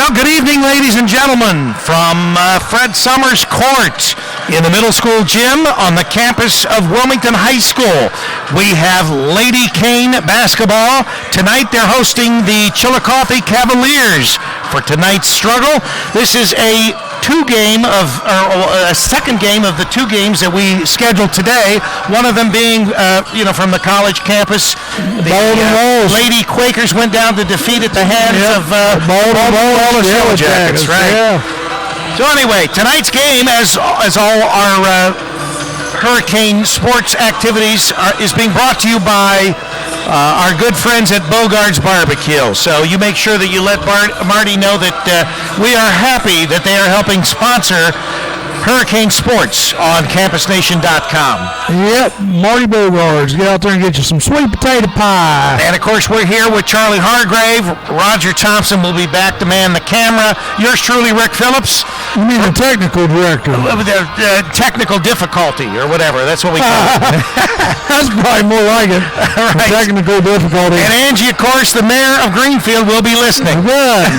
Well, good evening, ladies and gentlemen, from Fred Summers Court in the middle school gym on the campus of Wilmington High School. We have Lady Cane basketball. Tonight they're hosting the Chillicothe Cavaliers for tonight's struggle. This is a second game of the two games that we scheduled today. One of them being, from the college campus. The Lady Quakers went down to defeat at the hands of Baltimore Yellow Jackets, right? Yeah. So anyway, tonight's game, as all our Hurricane sports activities is being brought to you by our good friends at Bogart's Barbecue. So you make sure that you let Marty know that we are happy that they are helping sponsor Hurricane Sports on CampusNation.com. Yep, Marty Bogart's. Get out there and get you some sweet potato pie. And, of course, we're here with Charlie Hargrave. Roger Thompson will be back to man the camera. Yours truly, Rick Phillips. You mean the technical director? Technical difficulty or whatever. That's what we call it. That's probably more like it. Right. Technical difficulty. And Angie, of course, the mayor of Greenfield, will be listening. Good.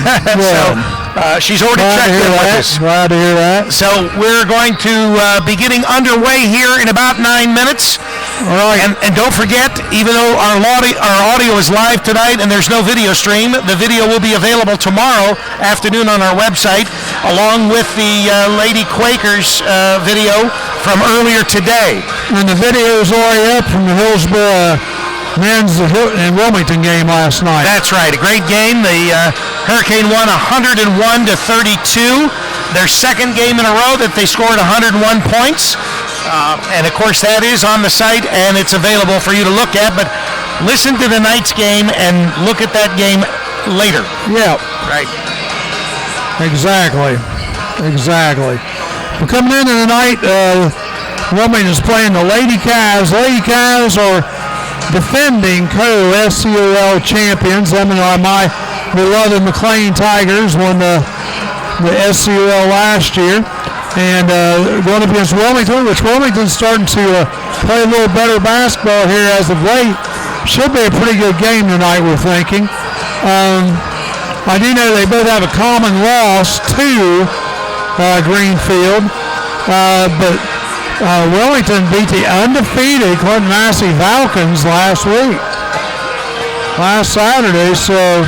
She's already checked in with us. Glad to hear that. So we're going to be getting underway here in about 9 minutes. All right. And don't forget, even though our audio is live tonight and there's no video stream, the video will be available tomorrow afternoon on our website, along with the Lady Quakers video from earlier today. And the video is already up from the Hillsborough men's and Wilmington game last night. That's right, a great game. The Hurricane won 101-32. Their second game in a row that they scored 101 points. And of course that is on the site and it's available for you to look at. But listen to the night's game and look at that game later. Yeah. Right. Exactly. We're coming into the night. Wilmington is playing the Lady Cavs. Lady Cavs are defending co-SCOL champions. My beloved McLean Tigers won the SCOL last year. And going up against Wilmington, which Wilmington's starting to play a little better basketball here as of late. Should be a pretty good game tonight, we're thinking. I do know they both have a common loss to Greenfield. But Wilmington beat the undefeated Clinton Massey Falcons last Saturday, so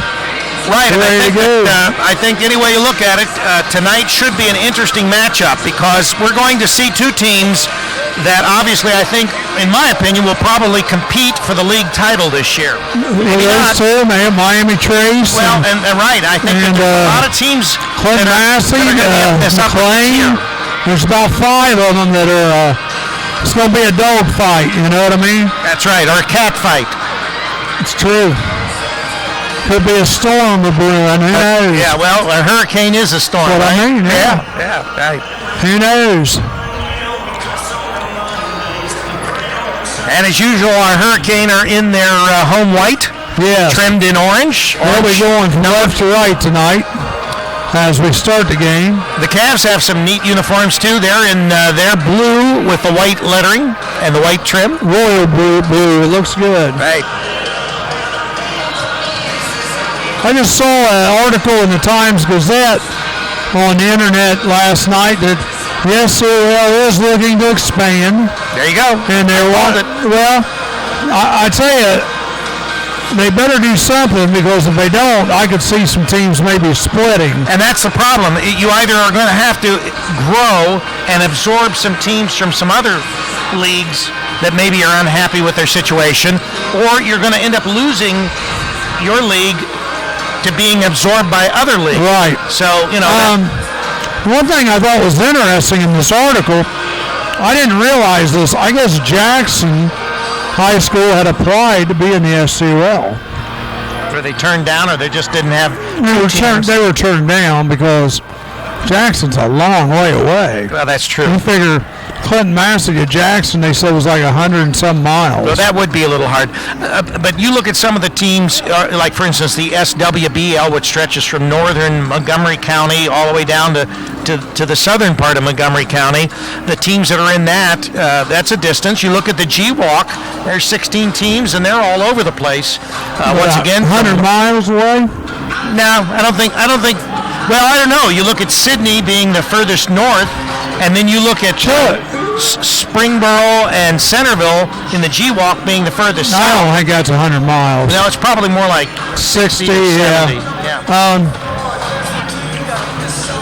right, and I think any way you look at it, tonight should be an interesting matchup because we're going to see two teams that obviously I think, in my opinion, will probably compete for the league title this year. Maybe not. Too, Miami Trace. Well, and right, I think that there's a lot of teams. Clinton Massey, McLean. There's about 5 of them that are, it's going to be a dog fight, you know what I mean? That's right, or a cat fight. It's true. Could be a storm brewing, who knows? Yeah, well, a hurricane is a storm, That's what right? I mean, yeah, right. Who knows? And as usual, our Hurricane are in their home white, trimmed in orange. They'll be going from left to right tonight as we start the game. The Cavs have some neat uniforms too. They're in their blue with the white lettering and the white trim. Royal blue. It looks good. Right. I just saw an article in the Times-Gazette on the internet last night that the SCOL is looking to expand. There you go. And I tell you, they better do something because if they don't, I could see some teams maybe splitting. And that's the problem. You either are going to have to grow and absorb some teams from some other leagues that maybe are unhappy with their situation, or you're going to end up losing your league to being absorbed by other leagues. Right. So, one thing I thought was interesting in this article, I didn't realize this. I guess Jackson High School had applied to be in the SCOL. Were they turned down, or they just didn't have? They were turned down because Jackson's a long way away. Well, that's true. You figure Clinton Massey to Jackson, they said, was like 100 and some miles. Well, that would be a little hard. But you look at some of the teams, like, for instance, the SWBL, which stretches from northern Montgomery County all the way down to the southern part of Montgomery County. The teams that are in that, that's a distance. You look at the G-Walk, there's 16 teams, and they're all over the place. Once again, 100 miles away? No, I don't think Well, I don't know. You look at Sydney being the furthest north, and then you look at Springboro and Centerville in the G-Walk being the furthest south. I don't think that's 100 miles. No, it's probably more like 60 to 70. Yeah.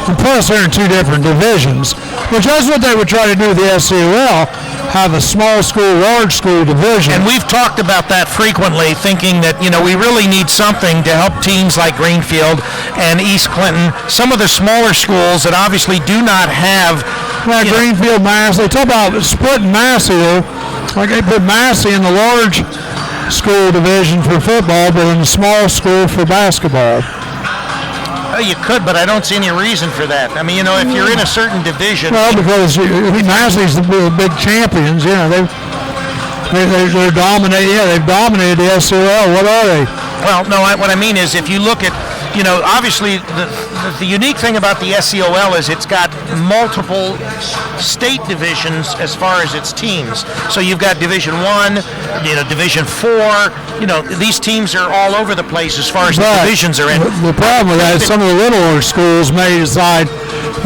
And plus, they're in two different divisions, which is what they would try to do with the SCOL, have a small school, large school division. And we've talked about that frequently, thinking that, we really need something to help teams like Greenfield and East Clinton, some of the smaller schools that obviously do not have... Like Greenfield, Massey. They talk about splitting Massey, though. Like they put Massey in the large school division for football, but in the small school for basketball. You could, but I don't see any reason for that. I mean, if you're in a certain division... Well, because Massey's the big champions, they're dominating. Yeah, they've dominated the SCOL. What are they? Well, no, what I mean is if you look at, obviously the unique thing about the SCOL is it's got multiple state divisions as far as its teams. So you've got Division 1, Division 4, these teams are all over the place as far as the divisions are in. The problem with that is some of the littler schools may decide,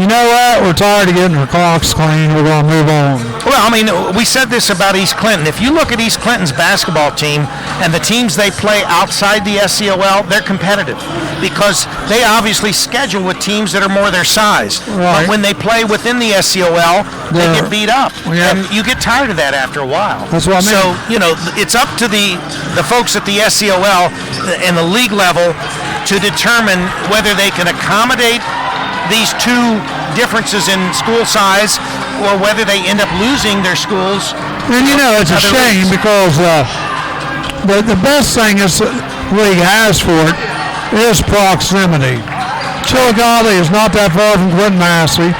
you know what, we're tired of getting our clocks clean, we're going to move on. Well, I mean, we said this about East Clinton. If you look at East Clinton's basketball team and the teams they play outside the SCOL, they're competitive because they obviously schedule with teams that are more their size. Right. But when they play within the SCOL, they get beat up. Yeah. And you get tired of that after a while. That's what I mean. So, it's up to the folks at the SCOL and the league level to determine whether they can accommodate these two differences in school size or whether they end up losing their schools. And it's a shame because the best thing this league has for it is proximity. Chillicothe is not that far from Clinton Massey,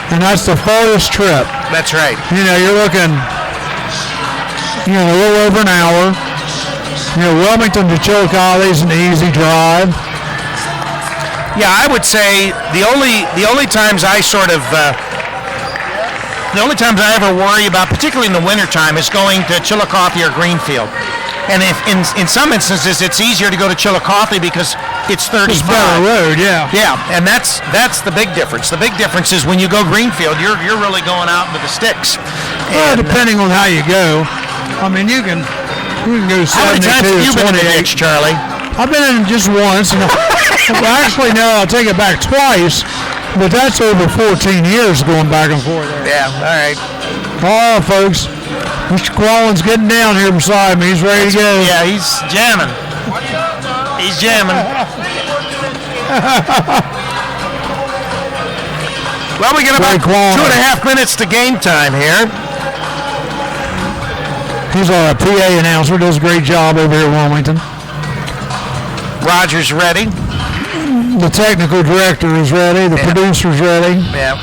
and that's the farthest trip. That's right. You're looking a little over an hour. Wilmington to Chillicothe is an easy drive. Yeah, I would say the only times I ever worry about, particularly in the wintertime, is going to Chillicothe or Greenfield. And if in some instances it's easier to go to Chillicothe because it's 35. It's better road, yeah. Yeah, and that's the big difference. The big difference is when you go Greenfield, you're really going out into the sticks. Well, depending on how you go. I mean, you can go 72 How many times have you been in the 28. ditch, Charlie? I've been in just once. Well, actually, no, I'll take it back twice, but that's over 14 years going back and forth there. Yeah, all right. Oh, folks, Mr. Quallen's getting down here beside me. He's ready to go. Yeah, he's jamming. He's jamming. Well, we got about 2.5 minutes to game time here. He's our PA announcer. Does a great job over here at Wilmington. Roger's ready. The technical director is ready. The producer's ready. Yeah.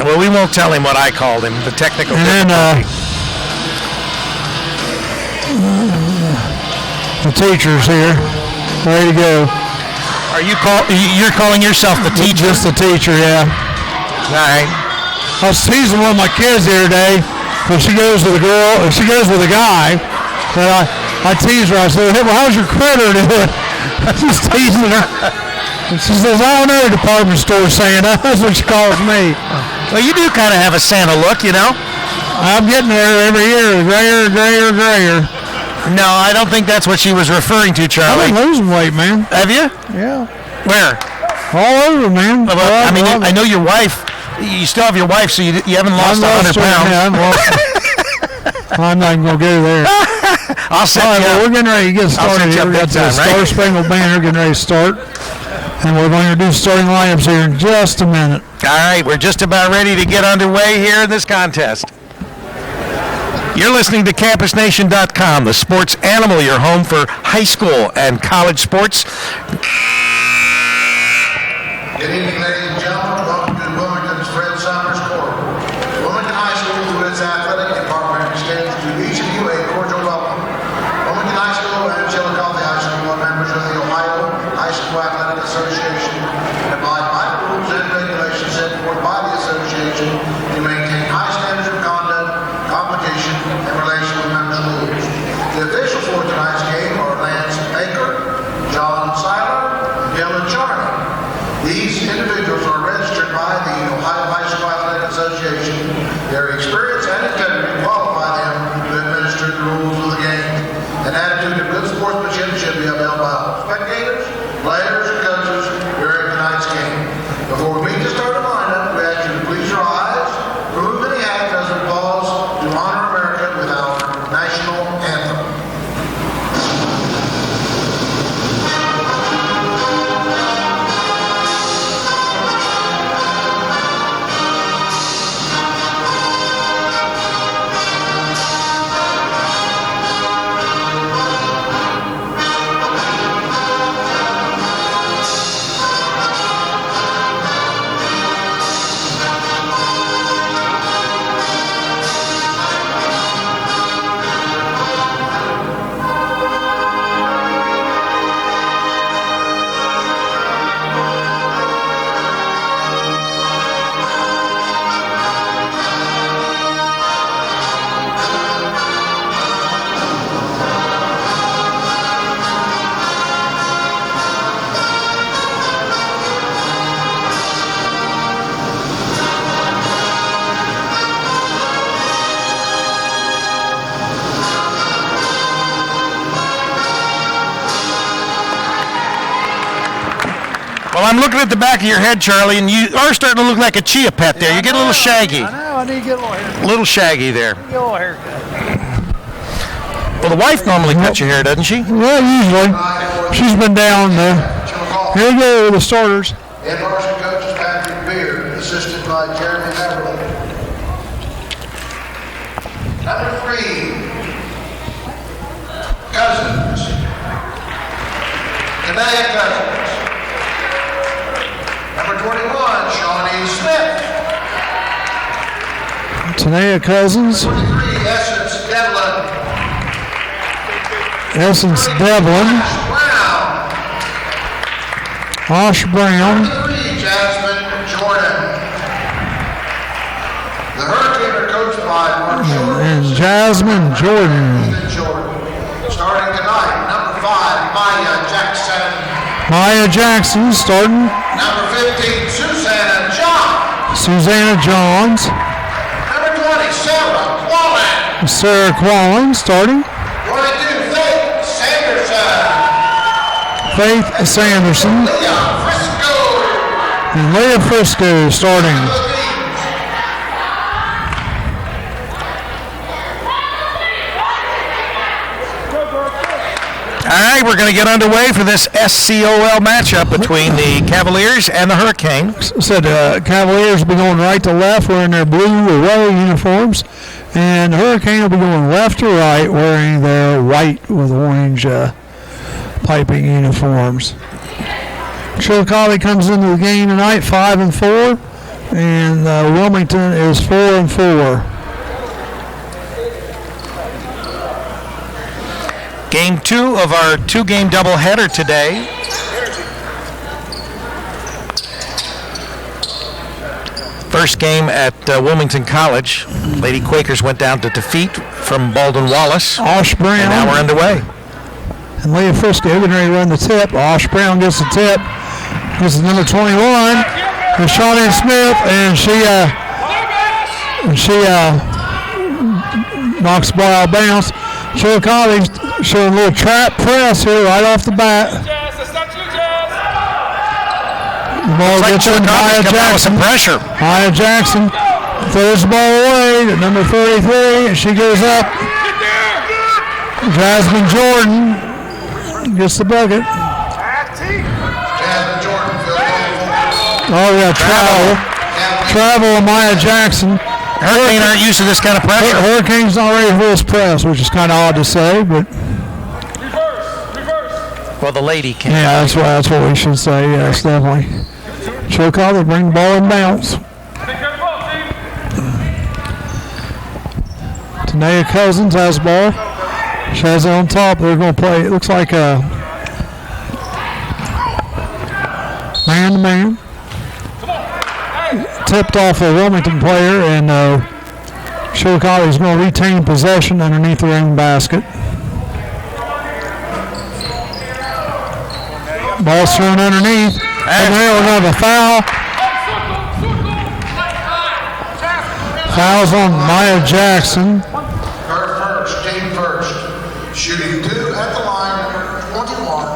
Well, we won't tell him what I called him. The technical. And then the teacher's here, ready to go. Are you're calling yourself the teacher? Just the teacher, yeah. All right. I was teasing one of my kids the other day, because she goes with a guy, and I teased her. I said, "Hey, well, how's your critter doing?" I was teasing her. And she says, "I don't know, department store Santa." That's what she calls me. Well, you do kind of have a Santa look, I'm getting there every year, grayer. No, I don't think that's what she was referring to, Charlie. I've been losing weight, man. Have you? Yeah. Where? All over, man. Well, I mean, I know your wife. You still have your wife, so you haven't lost 100 pounds. Yeah, I'm not even going to go there. I'll set you up. Well, we're getting ready to get started here. We got the Star Spangled Banner getting ready to start. And we're going to do starting lineups here in just a minute. All right, we're just about ready to get underway here in this contest. You're listening to CampusNation.com, the sports animal, your home for high school and college sports. Good evening, ladies and gentlemen. Welcome to Wilmington's Fred Summers Court. Wilmington High School, through its athletic department, extends to each of you a cordial welcome. Wilmington High School and Chillicothe High School are members of the Ohio High School Athletic Association and abide by the rules and regulations set forth by the association to maintain high standards of conduct, competition, and relation with member schools. The officials for tonight's game are Lance Baker, John Seiler, and Dylan Charney. Association. Their experience and integrity qualify them to administer the rules of the game. An attitude of good sportsmanship should be upheld by all spectators, players, and coaches during tonight's game. Before we meet the starting lineup, we ask you to please rise, remove any hats as we pause to honor America with our national anthem. Well, I'm looking at the back of your head, Charlie, and you are starting to look like a chia pet there. You get a little shaggy. I know, I need to get a little haircut. A little shaggy there. Get a little haircut. Well, the wife normally cuts your hair, doesn't she? Well, usually. She's been down there. Here we go with the starters. Head varsity coach is Patrick Beard, assisted by Jeremy Everly. Number 3, Cousins. Kanaya Cousins. Number 21, Shawnee Smith. Tanea Cousins. 23, Essence Devlin. Essence Devlin. Brown. Osh Brown. 23, Jasmine Jordan. The Hurricane are coached by Mark Short. And Jasmine Jordan. Ethan Jordan. Starting tonight, number 5, Maya Jackson. Maya Jackson starting. Number 15, Susanna John. Susanna Johns. Number 20, Sarah Quallen. Sarah Quallen starting. 22, Faith Sanderson. Faith Sanderson. Leah Frisco. And Leah Frisco starting. All right, we're going to get underway for this SCOL matchup between the Cavaliers and the Hurricanes. Said Cavaliers will be going right to left wearing their blue away uniforms, and the Hurricane will be going left to right wearing their white with orange piping uniforms. Chillicothe comes into the game tonight 5-4, and Wilmington is 4-4. Game 2 of our 2-game doubleheader today. First game at Wilmington College. Lady Quakers went down to defeat from Baldwin Wallace. Osh Brown. And now we're underway. And Leah Frisco getting ready to run the tip. Osh Brown gets the tip. This is number 21. And Shawnee Smith, and she knocks the ball out of bounds. Chillicothe showing a little trap press here right off the bat. The ball gets in Maya Jackson. Some pressure. Maya Jackson throws the ball away to number 33, and she goes up. Jasmine Jordan gets the bucket. Jasmine Jordan, Oh, yeah, travel of Maya Jackson. Hurricane aren't used to this kind of pressure. Hurricane's not ready for this press, which is kind of odd to say, but Well, the lady can. yeah, that's what we should say. Yes, definitely. Chillicothe bring the ball in bounce. Tanea Cousins has the ball. She has it on top. They're going to play. It looks like a man-to-man. Tipped off a Wilmington player, and Chillicothe is going to retain possession underneath their own basket. Ball's thrown underneath. And there we're going to have a foul. Fouls on Maya Jackson. Her first, team first. Shooting 2 at the line, number 21,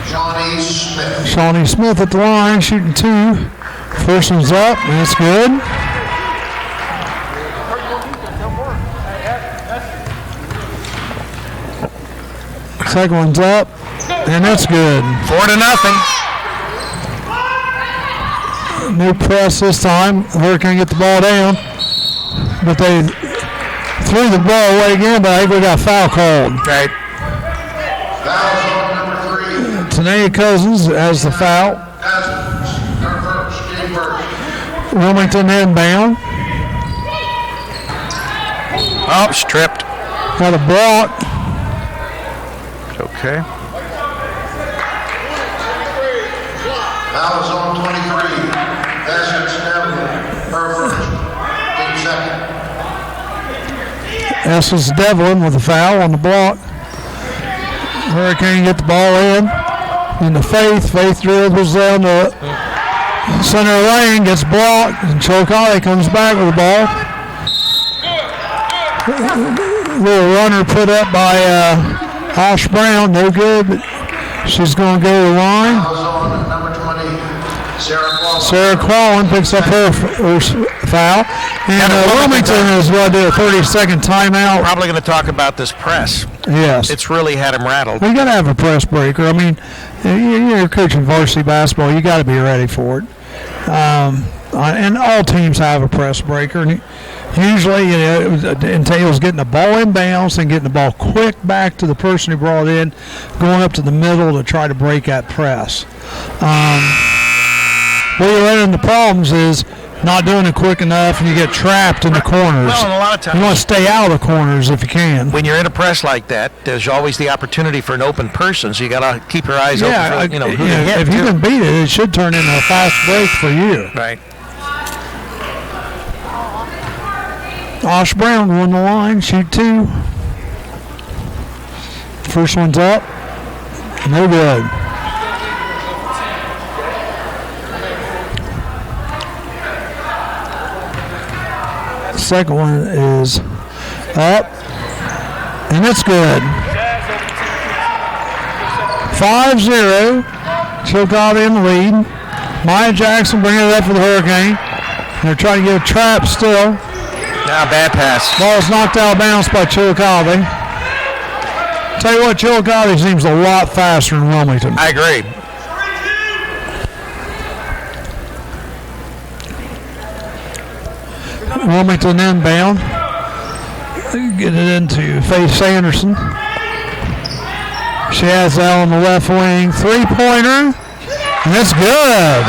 Shawnee Smith. Shawnee Smith at the line, shooting 2. First one's up, and it's good. Second one's up, and that's good. 4-0. No press this time. Hurricane get the ball down, but they threw the ball away again, but I think we got a foul called. Right. Fouls on number 3. Tanea Cousins has the foul. Cousins, her first, team first. Wilmington inbound. Oh, stripped. Got a block. Okay. Fouls on 23. Essence Devlin, her first, team second. Essence Devlin with a foul on the block. Hurricane get the ball in the Faith. Faith dribbles down the center lane, gets blocked, and Chillicothe comes back with the ball. Little runner put up by Osh Brown, no good, but she's going to go to the line. Fouls on number 20, Sarah Quallen. Sarah Quallen picks up her foul. And Wilmington is going to do a 30-second timeout. Probably going to talk about this press. Yes. It's really had him rattled. Well, you got to have a press breaker. I mean, you're coaching varsity basketball. You got to be ready for it. And all teams have a press breaker. And usually, it entails getting the ball in bounds and getting the ball quick back to the person who brought it in, going up to the middle to try to break that press. Where you run into problems is not doing it quick enough, and you get trapped in the corners. Well, and a lot of times, you want to stay out of the corners if you can. when you're in a press like that, there's always the opportunity for an open person, so you got to keep your eyes open for, who to hit. If you can beat it, it should turn into a fast break for you. Right. Osh Brown won the line, shoot 2. First one's up, no good. Second one is up, and it's good. 5-0, Chillicothe in the lead. Maya Jackson bringing it up for the Hurricane. They're trying to get a trap still. Now, bad pass. Ball's knocked out of bounds by Chillicothe. Tell you what, Chillicothe seems a lot faster than Wilmington. I agree. Wilmington inbound. Get it into Faith Sanderson. She has that on the left wing. 3-pointer. And that's good.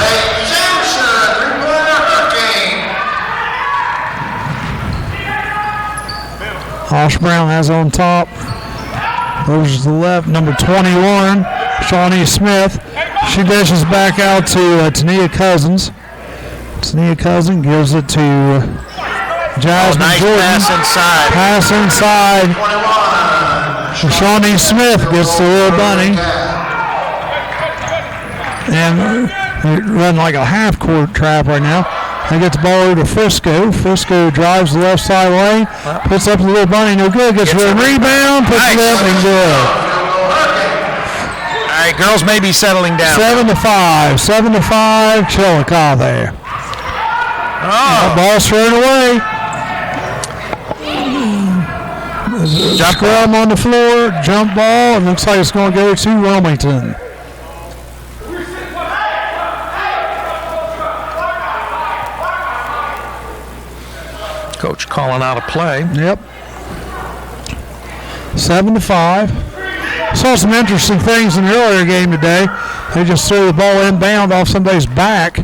Osh Brown has on top. Goes to the left. Number 21, Shawnee Smith. She dishes back out to Tanea Cousins. Tanea Cousins gives it to Jasmine nice Jordan. pass inside. Pass inside. Shawnee Smith gets the little bunny. And they run like a half-court trap right now. They get the ball over to Frisco. Frisco drives the left side lane. Puts up the little bunny. No good. Gets a rebound. Puts it up and good. All right, girls may be settling down. 7-5. 7-5. Chillicothe. Oh. Ball thrown away. Scrum on the floor. Jump ball. It looks like it's going to go to Wilmington. Coach calling out a play. Yep. 7-5. Saw some interesting things in the earlier game today. They just threw the ball inbound off somebody's back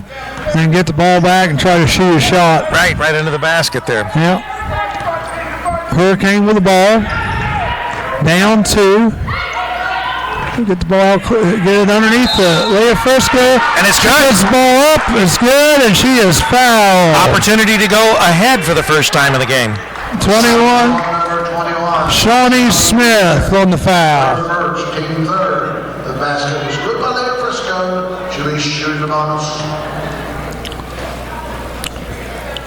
and get the ball back and try to shoot a shot. Right into the basket there. Yep. Hurricane with the ball. Down 2. Get the ball, get it underneath the Leah Frisco. And it's good. Gets the ball up. It's good, and she is fouled. Opportunity to go ahead for the first time in the game. 21. Shawnee Smith on the foul. First, team third. The basket was good by Leah Frisco. She'll be shooting the bonus.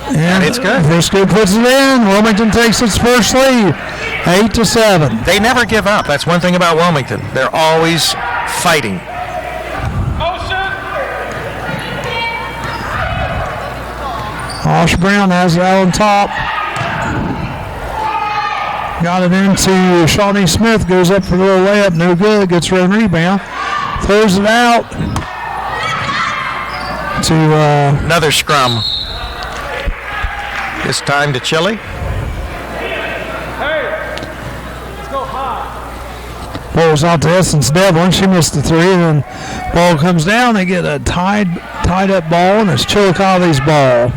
And it's good. Frisco puts it in. Wilmington takes its first lead, 8-7. They never give up. That's one thing about Wilmington. They're always fighting. Osh Brown has it out on top. Got it into Shawnee Smith. Goes up for a little layup. No good. Gets her own rebound. Throws it out to Another scrum. This time to Chile. Ball's out to Essence Devlin. She missed the three. And then ball comes down. They get a tied up ball, and it's Chillicothe's ball.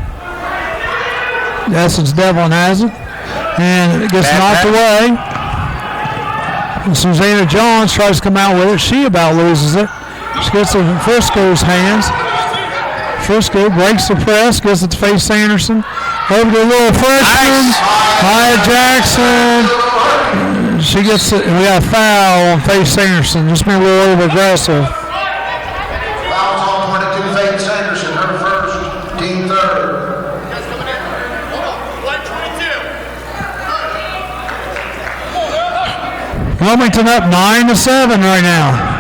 Essence Devlin has it. And it gets knocked away. And Susanna Johns tries to come out with it. She about loses it. She gets it in Frisco's hands. Frisco breaks the press, gets it to Faith Sanderson. Over to the little freshman, Maya Jackson. She gets it, and we got a foul on Faith Sanderson. Just been a little over aggressive. Fouls on 22, Faith Sanderson, her first, team third. Wilmington up 9-7 right now.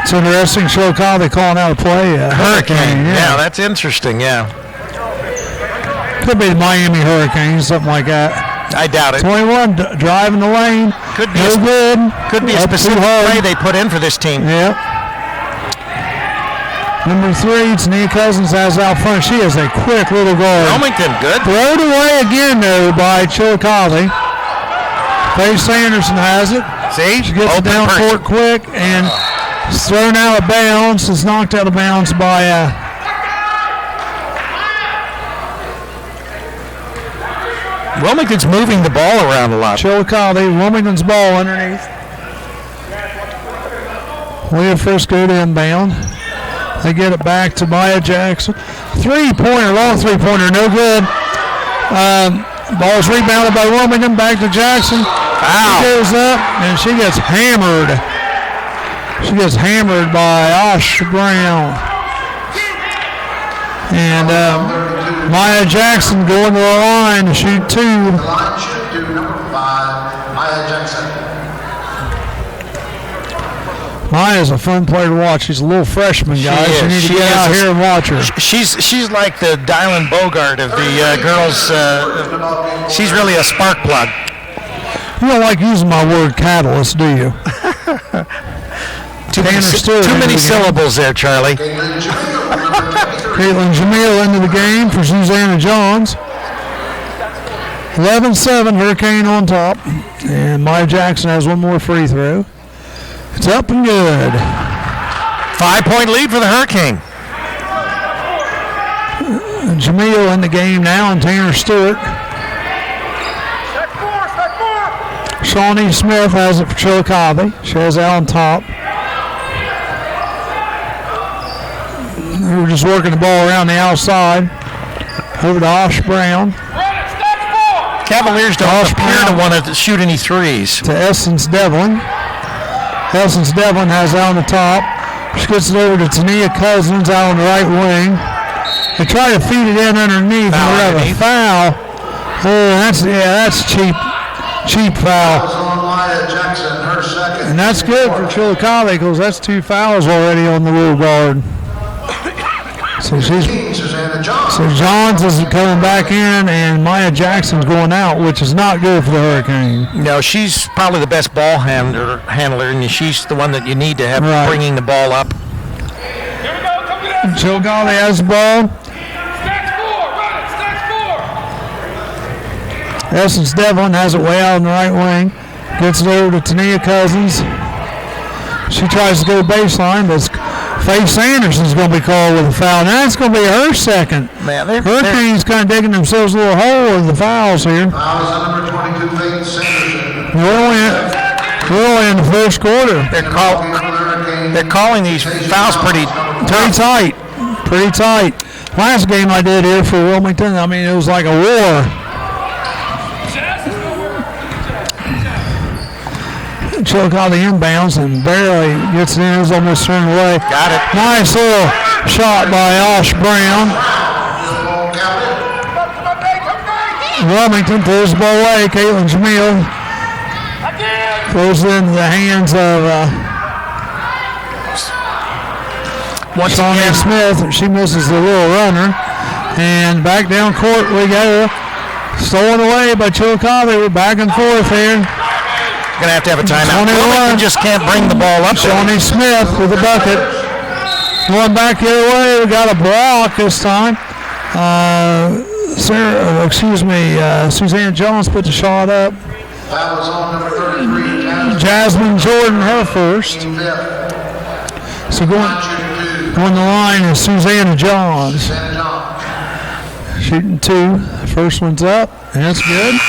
It's interesting. Chillicothe calling out a play. Hurricane. Yeah, that's interesting. Yeah. Could be the Miami Hurricanes, something like that. I doubt it. 21 driving the lane. Could be no good. Could be a Up too specific hard. play they put in for this team. Yep. Number 3, Tania Cousins has out front. She is a quick little guard. Wilmington, good. Thrown away again, though, by Chillicothe. Faith Sanderson has it. See? She gets it Open down person. court quick, and it's thrown out of bounds. It's knocked out of bounds by Wilmington's moving the ball around a lot. Chillicothe. Wilmington's ball underneath. Leah Frisco to inbound. They get it back to Maya Jackson. Three-pointer, long three-pointer, no good. Ball's rebounded by Wilmington, back to Jackson. She goes up, and she gets hammered. She gets hammered by Osh Brown. And Maya Jackson going to the line to shoot two. The line shoot to number 5, Maya Jackson. Maya's a fun player to watch. She's a little freshman, guys. is. You need to She get is. out here and watch her. She's like the Dylan Bogart of the girls. She's really a spark plug. You don't like using my word catalyst, do you? Too many syllables there, Charlie. Caitlin Jamil into the game for Susanna Johns. 11-7, Hurricane on top. And Maya Jackson has one more free throw. It's up and good. 5-point lead for the Hurricane. Jamil in the game now, and Tanner Stewart. Shawnee Smith has it for Chillicothe. She has it on top. We're just working the ball around the outside. Over to Osh Brown. Cavaliers don't appear to want to shoot any threes. To Essence Devlin. Essence Devlin has it on the top. She gets it over to Tania Cousins out on the right wing. They try to feed it in underneath. Foul And we have a underneath. foul. Oh, that's cheap foul. Fouls on Maya Jackson, her second. And that's good for Chillicothe because that's 2 fouls already on the little guard. So Susanna Johns. So Johns is coming back in, and Maya Jackson's going out, which is not good for the Hurricane. No, she's probably the best ball handler, and she's the one that you need to have Right. bringing the ball up. Chillicothe has the ball. Essence Devlin has it way out on the right wing. Gets it over to Tania Cousins. She tries to go baseline, but Faith Sanderson's going to be called with a foul. Now it's going to be her second. Man, Hurricanes kind of digging themselves a little hole with the fouls here. Fouls on number 22, Faith Sanderson. We're only in the first quarter. they're calling these fouls pretty Pretty tight. Last game I did here for Wilmington, I mean, it was like a war. Chillicothe inbounds and barely gets it in. It was almost turned away. Got it. Nice little shot by Osh Brown. Wilmington throws the ball away. Caitlin Jamil throws it into the hands of Shawnee Smith. She misses the little runner. And back down court we go. Stolen away by Chillicothe. We're back and forth here. Going to have a timeout. Wilmington just can't bring the ball up. Shawnee Smith with the bucket. Going back the other way. We got a block this time. Suzanne Jones put the shot up. That was on number 33, Jasmine Jordan, her first. So going the line is Susanna Johns. Shooting two. First one's up. And that's good.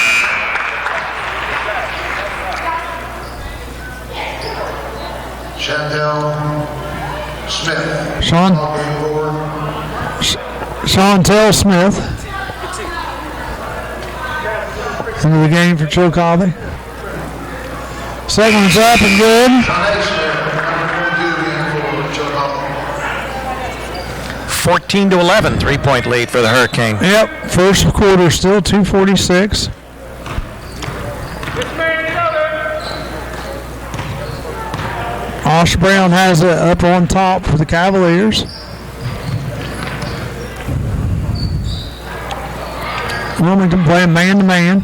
Chantel Smith. Chantel Smith. Into the game for Chillicothe. Second one's up and good. 14-11, 3-point lead for the Hurricane. Yep, first quarter still 2:46. Osh Brown has it up on top for the Cavaliers. Wilmington playing man-to-man.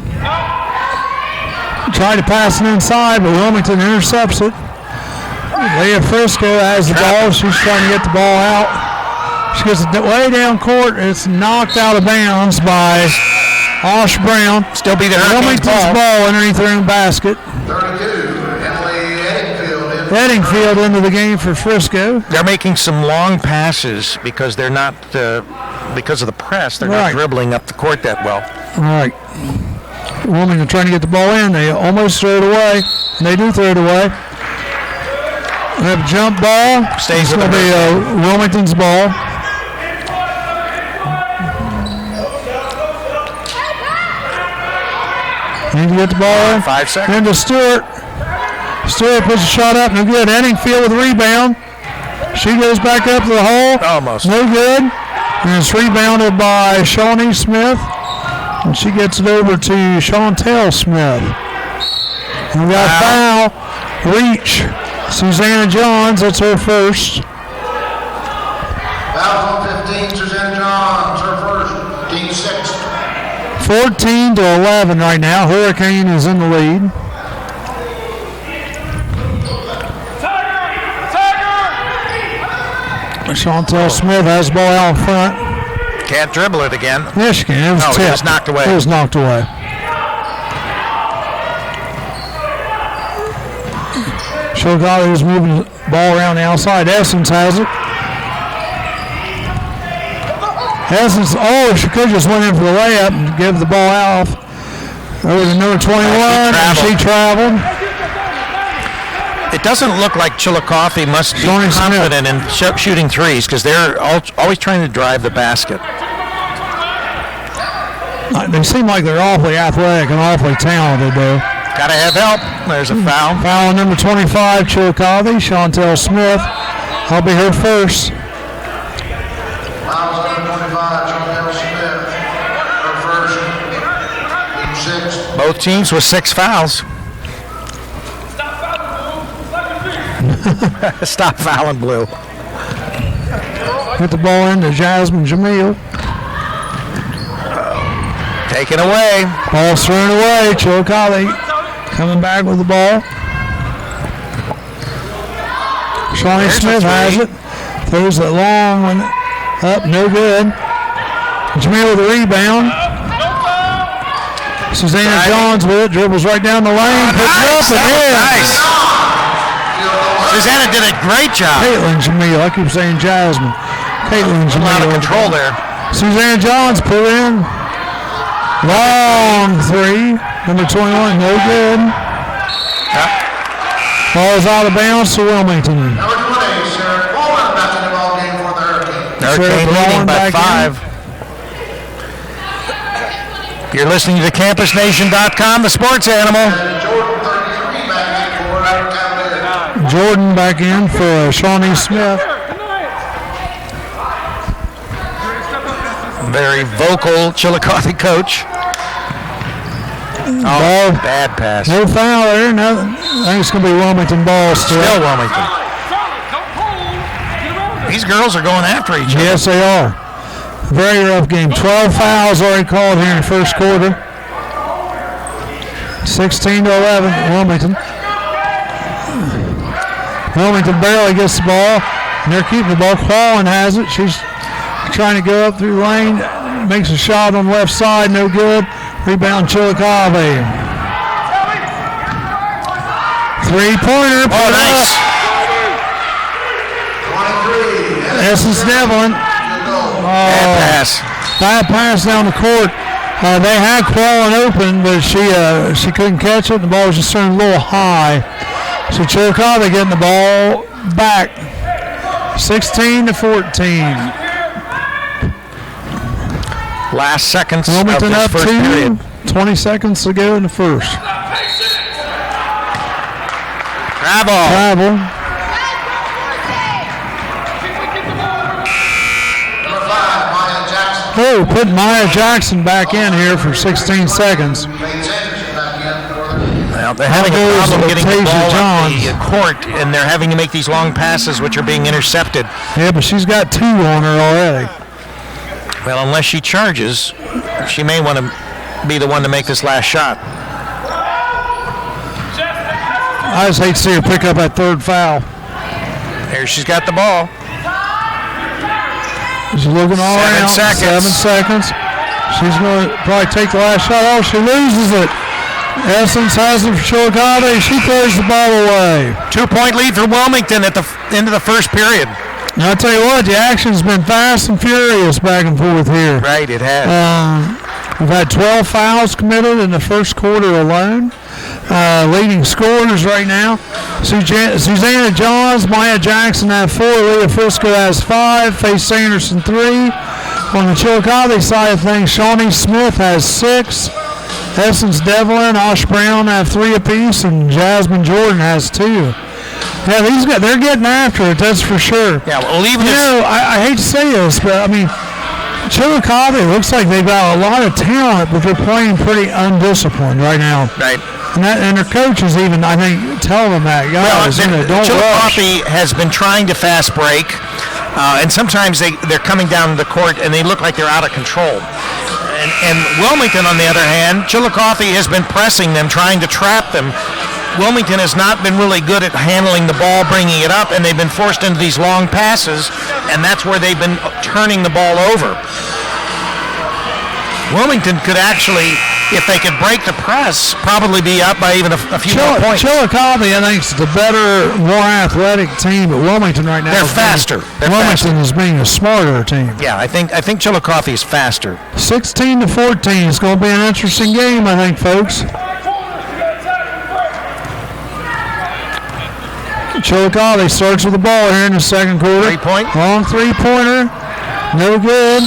Tried to pass it inside, but Wilmington intercepts it. Leah Frisco has the ball. She's trying to get the ball out. She gets it way down court. It's knocked out of bounds by Osh Brown. Still be the Hurricanes Wilmington's ball underneath their own basket. 32, Emily Eddingfield into the game for Frisco. They're making some long passes because they're not, because of the press, they're not dribbling up the court that well. All right. Wilmington trying to get the ball in. They almost throw it away. And they do throw it away. We have a jump ball. Stays it's going to be Wilmington's ball. Need to get the ball in. 5 seconds. Into Stewart. Stewart puts a shot up. No good. Eddingfield with a rebound. She goes back up to the hole. Almost. No good. And it's rebounded by Shawnee Smith. And she gets it over to Chantel Smith. And we got a foul. Reach. Susanna Johns, that's her first. Foul on 15, Susanna Johns, her first, team sixth. 14-11 right now. Hurricane is in the lead. Chantel Smith has the ball out in front. Can't dribble it again. Yes, she can. It was tipped. It was knocked away. It was knocked away. Chillicothe is moving the ball around the outside. Essence has it. Essence, she could just went in for the layup and give the ball off. Over to number 21, and she traveled. It doesn't look like Chillicothe must be Shawnee confident in shooting threes because they're always trying to drive the basket. They seem like they're awfully athletic and awfully talented, though. Got to have help. There's a foul. Foul on number 25, Chillicothe, Chantel Smith. I'll be her first. Foul on number 25, Chantel Smith, her first, team sixth. Both teams with 6 fouls. Stop fouling blue. Hit the ball into Jasmine Jamil. Taken away. Ball's thrown away. Chillicothe coming back with the ball. Shawnee Smith has it. Throws it long one up. No good. Jamil with the rebound. Susanna Johns with it. Dribbles right down the lane. Puts it up and in. Nice. Susanna did a great job. Caitlin Jamil. I keep saying Jasmine. Caitlin Jamil. Out of control there. Susanna Johns put in. Long three. Number 21. No good. Ball's out of bounds to Wilmington. Number 20, Sarah Coleman back in the ball game for the Hurricane. Hurricane leading by 5. You're listening to CampusNation.com, the sports animal. And Jordan 33 back in for Jordan back in for Shawnee Smith. Very vocal Chillicothe coach. Ball. Bad pass. No foul there. No, I think it's going to be Wilmington ball still. Still Wilmington. These girls are going after each other. Yes, they are. Very rough game. 12 fouls already called here in the first quarter. 16-11, Wilmington. Wilmington barely gets the ball. And they're keeping the ball. Quallen has it. She's trying to go up through the lane. Makes a shot on the left side. No good. Rebound Chillicothe. Three-pointer. Oh, nice. Essence Devlin. Bad pass. Bad pass down the court. They had Quallen open, but she couldn't catch it. The ball was just turned a little high. So Chillicothe getting the ball back. 16-14. Last seconds Wilmington of up this first period. 20 seconds to go in the first. Travel. Oh, put Maya Jackson back in here for 16 seconds. Well, they're having a problem getting the ball up the court, and they're having to make these long passes, which are being intercepted. Yeah, but she's got 2 on her already. Well, unless she charges, she may want to be the one to make this last shot. I just hate to see her pick up that third foul. There she's got the ball. She's looking all 7 around. seconds. 7 seconds. She's going to probably take the last shot. Oh, she loses it. Essence has it for Chillicothe. She throws the ball away. 2-point lead for Wilmington at the end of the first period. Now, I'll tell you what, the action's been fast and furious back and forth here. Right, it has. We've had 12 fouls committed in the first quarter alone. Leading scorers right now, Susanna Johns, Maya Jackson have 4, Leah Frisco has 5, Faith Sanderson 3. On the Chillicothe side of things, Shawnee Smith has 6, Essence Devlin, Osh Brown have 3 apiece, and Jasmine Jordan has 2. Yeah, these guys, they're getting after it, that's for sure. Yeah, well, even I hate to say this, but I mean, Chillicothe looks like they've got a lot of talent, but they're playing pretty undisciplined right now. Right. And their coaches even, I think, tell them that. Guys, don't Chillicothe has been trying to fast break, and sometimes they're coming down to the court and they look like they're out of control. And Wilmington, on the other hand, Chillicothe has been pressing them, trying to trap them. Wilmington has not been really good at handling the ball, bringing it up, and they've been forced into these long passes, and that's where they've been turning the ball over. Wilmington could actually, if they could break the press, probably be up by even a few more points. Chillicothe, I think, is the better, more athletic team, but Wilmington right now they're faster. Wilmington is being a smarter team. Yeah, I think Chillicothe is faster. 16-14. It's going to be an interesting game, I think, folks. Chillicothe starts with the ball here in the second quarter. 3-point. Long 3-pointer. No good.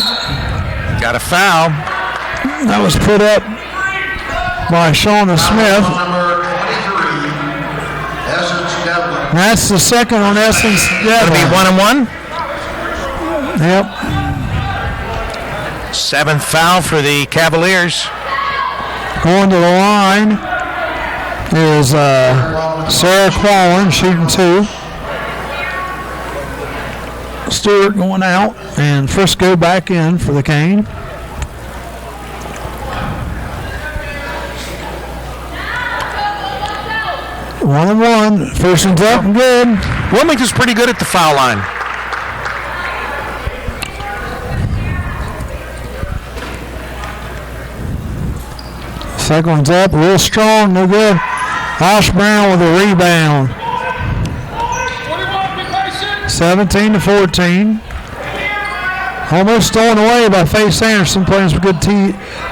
Got a foul. That was put up by Shauna Smith. Number 23, Essence Devlin. That's the second on Essence Going to be Devlin. 1-1. Yep. 7th foul for the Cavaliers. Going to the line is Sarah Quallen shooting 2. Stewart going out, and Frisco back in for the Cane. One and one. First one's up and good. Wilmington's pretty good at the foul line. Second one's up, a little strong, no good. Osh Brown with a rebound. 17-14. Almost stolen away by Faith Sanderson, playing some good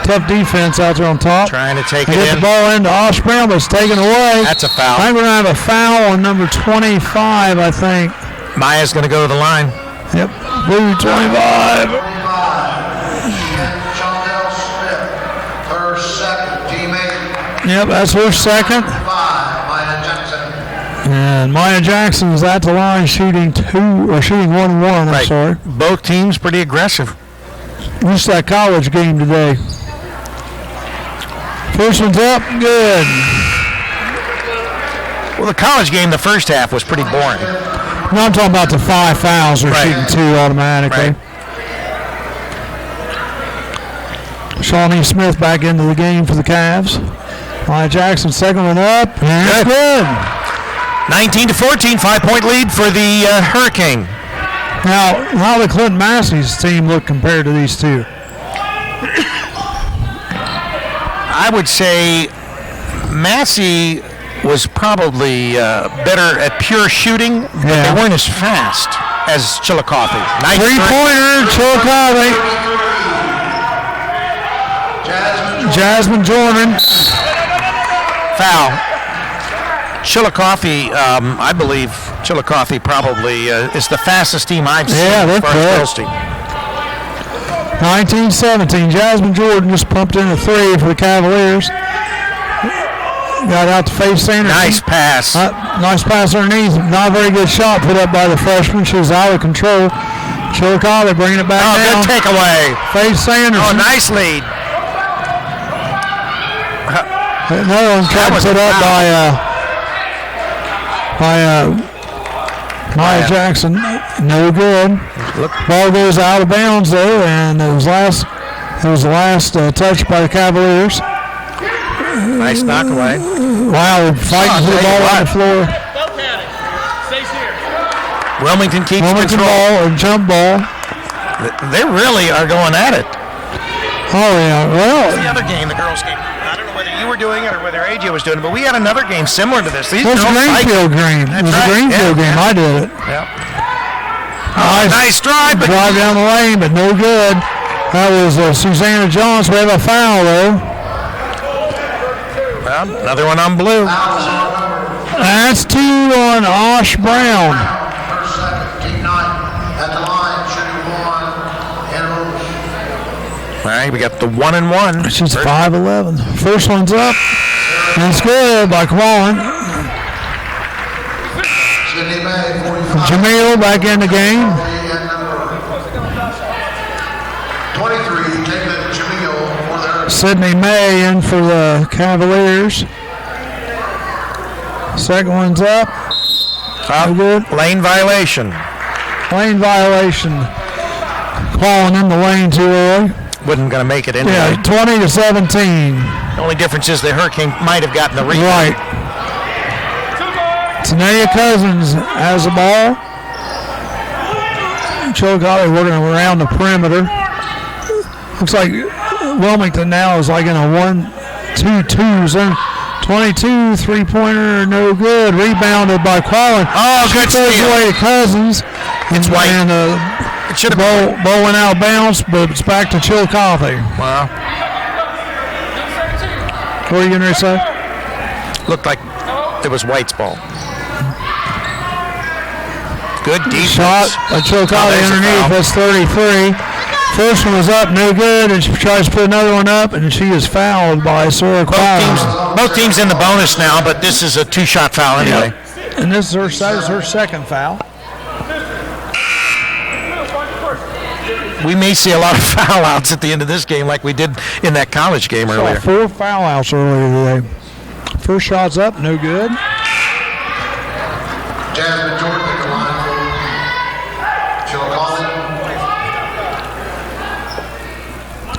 tough defense out there on top. Trying to take they it get in. the ball into Osh Brown, but it's taken away. That's a foul. I think we're going to have a foul on number 25, I think. Maya's going to go to the line. Yep, blue 25. Chantel Smith, her second teammate. Yep, that's her second. 5, Maya Jackson. And Maya Jackson's at the line shooting 1-1. I'm sorry. Both teams pretty aggressive. Just that college game today. First one's up, good. Well, the college game, the first half was pretty boring. No, I'm talking about the 5 fouls. They're shooting 2 automatically. Right. Shawnee Smith back into the game for the Cavs. Maya Jackson, second one up. And good. 19-14, 5-point lead for the Hurricane. Now, how the Clinton Massey's team look compared to these two? I would say Massey was probably better at pure shooting, but they weren't as fast as Chillicothe. Nice three-pointer, Chillicothe. Jasmine Jordan. Foul. Chillicothe, I believe Chillicothe probably is the fastest team I've seen. Yeah, they're girls team. 19-17. Jasmine Jordan just pumped in a 3 for the Cavaliers. Got out to face Sanders. Nice pass. Nice pass underneath. Not a very good shot put up by the freshman. She was out of control. Chillicothe bringing it back down. Good takeaway. Face Sanders. Oh, nice lead. Another one tried to put up by Maya Jackson. No good. Ball goes out of bounds though, and it was the last touch by the Cavaliers. Nice knockaway. Wow, fighting for the ball on the floor. Don't panic. Stay serious. Wilmington keeps Wilmington control. ball or jump ball. They really are going at it. Oh yeah, well. The other game, the girls' game. I don't know whether you were doing it or whether AJ was doing it, but we had another game similar to this. It was a Greenfield game. It was a Greenfield game. I did it. Yeah. Nice drive. Drive down the lane, but no good. That was Susanna Jones. We have a foul though. Well, another one on blue. That's 2 on Osh Brown. First, second, team 9 at the line, shooting 1 and All right, we got the 1-1. She's 5'11". First one's up. And it's good by Quallen. Sydney May, 45. Jamil back in the game. And number 23, Caitlin Jamil for their Sydney May in for the Cavaliers. Second one's up. Good. Lane violation. Lane violation. Quallen in the lane too early. Wasn't going to make it anyway. Yeah, 20-17. The only difference is the Hurricane might have gotten the rebound. Right. Tanea Cousins has the ball. Chillicothe working around the perimeter. Looks like Wilmington now is like in a 1-2-2 zone. 22 three-pointer, no good. Rebounded by Quallen. Oh, good steal. Away to Cousins. It's white. And It should have been. ball went out of bounds, but it's back to Chillicothe. Wow. What are you going to say? Looked like it was White's ball. Good defense. Shot by Chillicothe underneath. That's 33. First one was up, no good, and she tries to put another one up, and she is fouled by Sora Quallen. Both teams in the bonus now, but this is a 2-shot foul anyway. Yep. And this is her second foul. We may see a lot of foul outs at the end of this game like we did in that college game earlier. 4 foul outs earlier today. First shot's up, no good. Jasmine Jordan at the line for Chillicothe.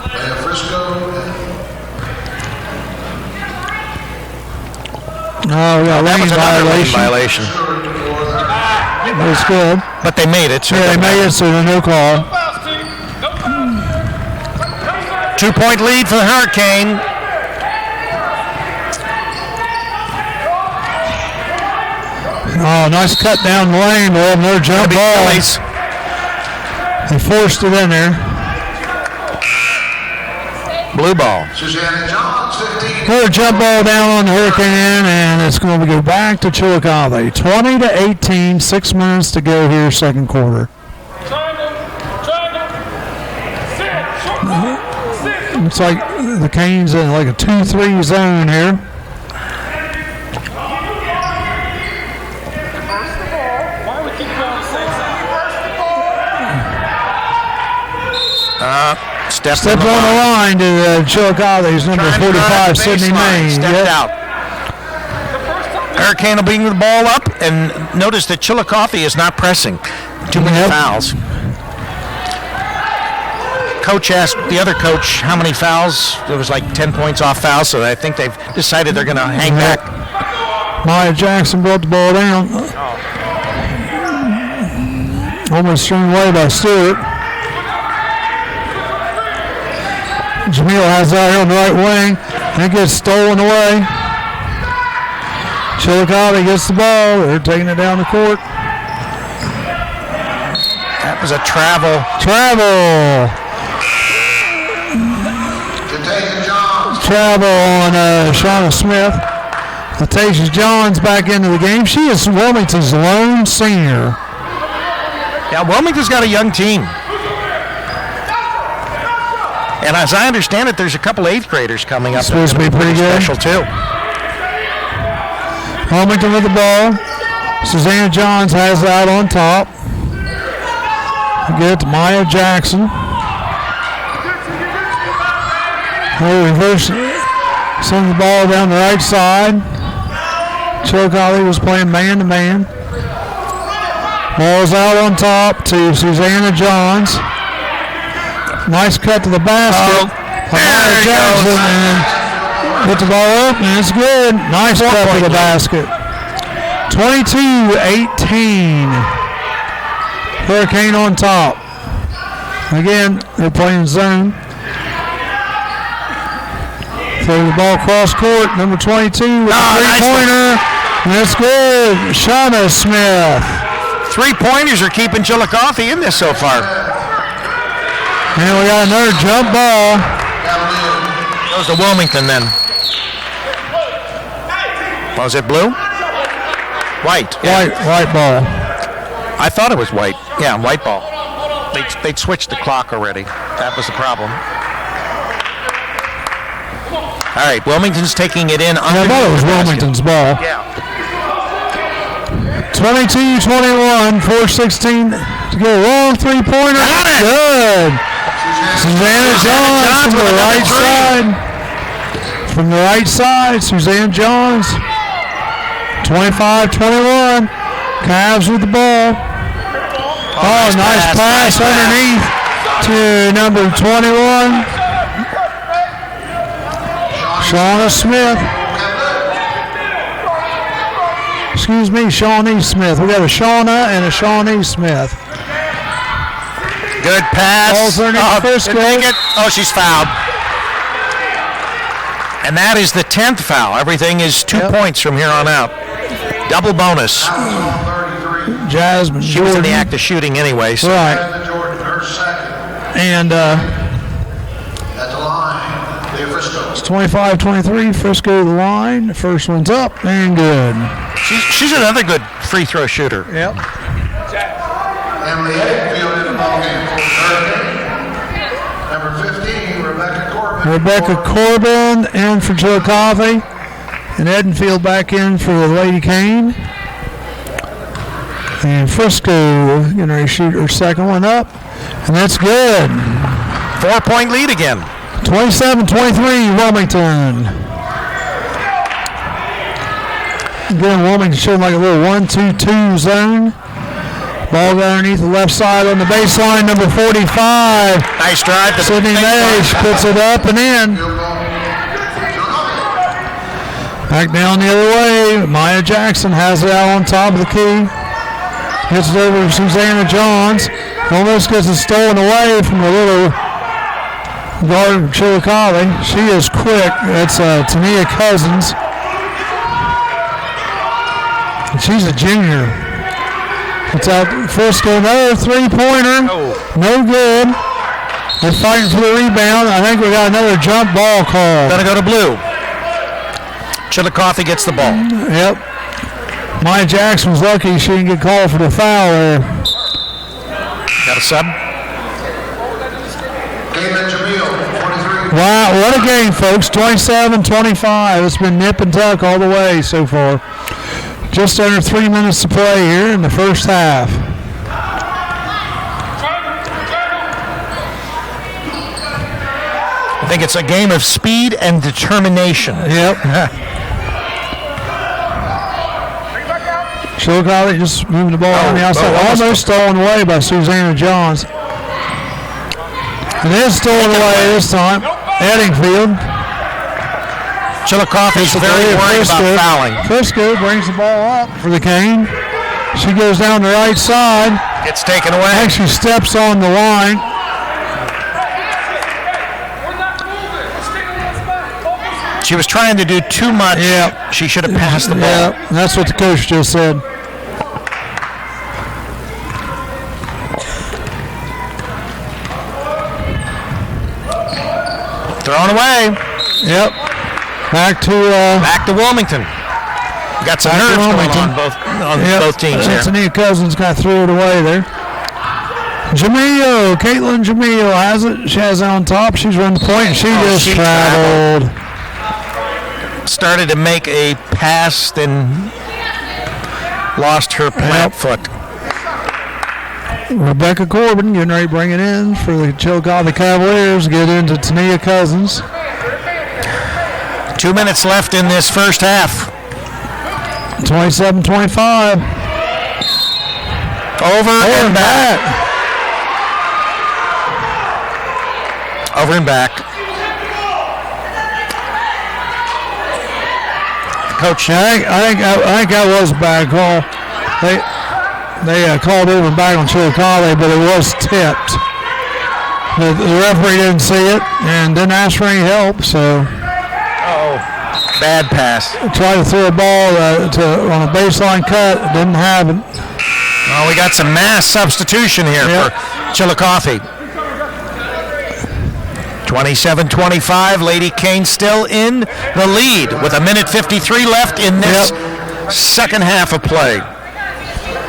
Leah Frisco. Oh, we got lane Violation. That's good. But they made it. So Yeah, they made it, so no call. 2-point lead for the Hurricane. Oh, nice cut down the lane. They have another jump ball. They forced it in there. Blue ball. Susanna Johns, 15. Another jump ball down on the Hurricane, and it's going to go back to Chillicothe. 20-18, 6 minutes to go here, second quarter. Looks like the Canes in like a 2-3 zone here. Stepped on the line to Chillicothe's number 45, Sydney Main. Stepped out. Hurricane will bring the ball up, and notice that Chillicothe is not pressing. Too many fouls. Coach asked the other coach how many fouls. There was like 10 points off fouls, so I think they've decided they're going to hang back. Maya Jackson brought the ball down. Almost thrown away by Stewart. Jamil has that here on the right wing. It gets stolen away. Chillicothe gets the ball. They're taking it down the court. That was a travel. Travel on Shauna Smith. Latasia Johns back into the game. She is Wilmington's lone senior. Yeah, Wilmington's got a young team. And as I understand it, there's a couple 8th graders coming up. Supposed to be pretty good. Special too. Wilmington with the ball. Susanna Johns has it out on top. Get it to Maya Jackson. They reverse, send the ball down the right side. Chillicothe was playing man-to-man. Ball's out on top to Susanna Johns. Nice cut to the basket. Maya Jackson and put the ball up, and it's good. Nice cut to the basket. 22-18. Hurricane on top. Again, they're playing zone. Throw the ball cross court. Number 22 with a three-pointer. And that's good. Shauna Smith. 3-pointers are keeping Chillicothe in this so far. And we got another jump ball. Goes to Wilmington then. Was it blue? White. Yeah. White ball. I thought it was white. Yeah, white ball. They'd switched the clock already. That was the problem. All right, Wilmington's taking it in. I thought it was Wilmington's ball. Yeah. 22-21, 4:16 to go. Long three-pointer. Good. Susanna Johns from the right side. From the right side, Susanna Johns. 25-21. Cavs with the ball. Oh, nice pass underneath to number 21. Shauna Smith. Excuse me, Shawnee Smith. We got a Shauna and a Shawnee Smith. Good pass. Ball's underneath Frisco. Oh, she's fouled. And that is the 10th foul. Everything is 2 points from here on out. Double bonus. Jasmine She was in the act of shooting anyways. Right. And at the line, it's 25-23. Frisco the line. The first one's up and good. She's another good free throw shooter. Yep. Emily Edenfield in the ball game for Number 15, Rebecca Corbin in for Chillicothe. And Edenfield back in for the Lady Cane. And Frisco going to shoot her second one up. And that's good. 4-point lead again. 27-23 Wilmington. Again, Wilmington showing like a little 1-2-2 zone. Ball underneath the left side on the baseline, number 45. Nice drive. Sydney Nash puts it up and in. Back down the other way. Maya Jackson has it out on top of the key. Hits it over to Susanna Johns. Almost gets it stolen away from the little guard of Chillicothe. She is quick. That's Tania Cousins. And she's a junior. It's out Frisco. Another three-pointer. No good. They're fighting for the rebound. I think we got another jump ball call. Gonna go to blue. Chillicothe gets the ball. Yep. Maya Jackson was lucky she didn't get called for the foul there. Got a sub. Wow, what a game, folks. 27-25. It's been nip and tuck all the way so far. Just under 3 minutes to play here in the first half. I think it's a game of speed and determination. Yep. Chillicothe just moving the ball on the outside. Almost stolen away by Susanna Johns. It is stolen away this time. Eddingfield. Chillicothe is very worried about fouling. Frisco brings the ball up for the Cane. She goes down the right side. Gets taken away. Actually steps on the line. She was trying to do too much. Yeah. She should have passed the ball. Yeah, that's what the coach just said. Thrown away. Yep. Back to Wilmington. Got some nerves going on both teams here. Antonia Cousins got threw it away there. Jamil, Caitlin Jamil has it. She has it on top. She's run the point. She just traveled. Started to make a pass, then lost her plant foot. Rebecca Corbin getting ready to bring it in for the Chillicothe Cavaliers. Get into Tania Cousins. 2 minutes left in this first half. 27-25. Over and back. Over and back. Coach, I think that was a bad call. They called over back on Chillicothe, but it was tipped. The referee didn't see it and didn't ask for any help, so. Bad pass. Tried to throw a ball on a baseline cut. Didn't have it. Oh, we got some mass substitution here for Chillicothe. 27-25. Lady Cane still in the lead with 1:53 left in this second half of play.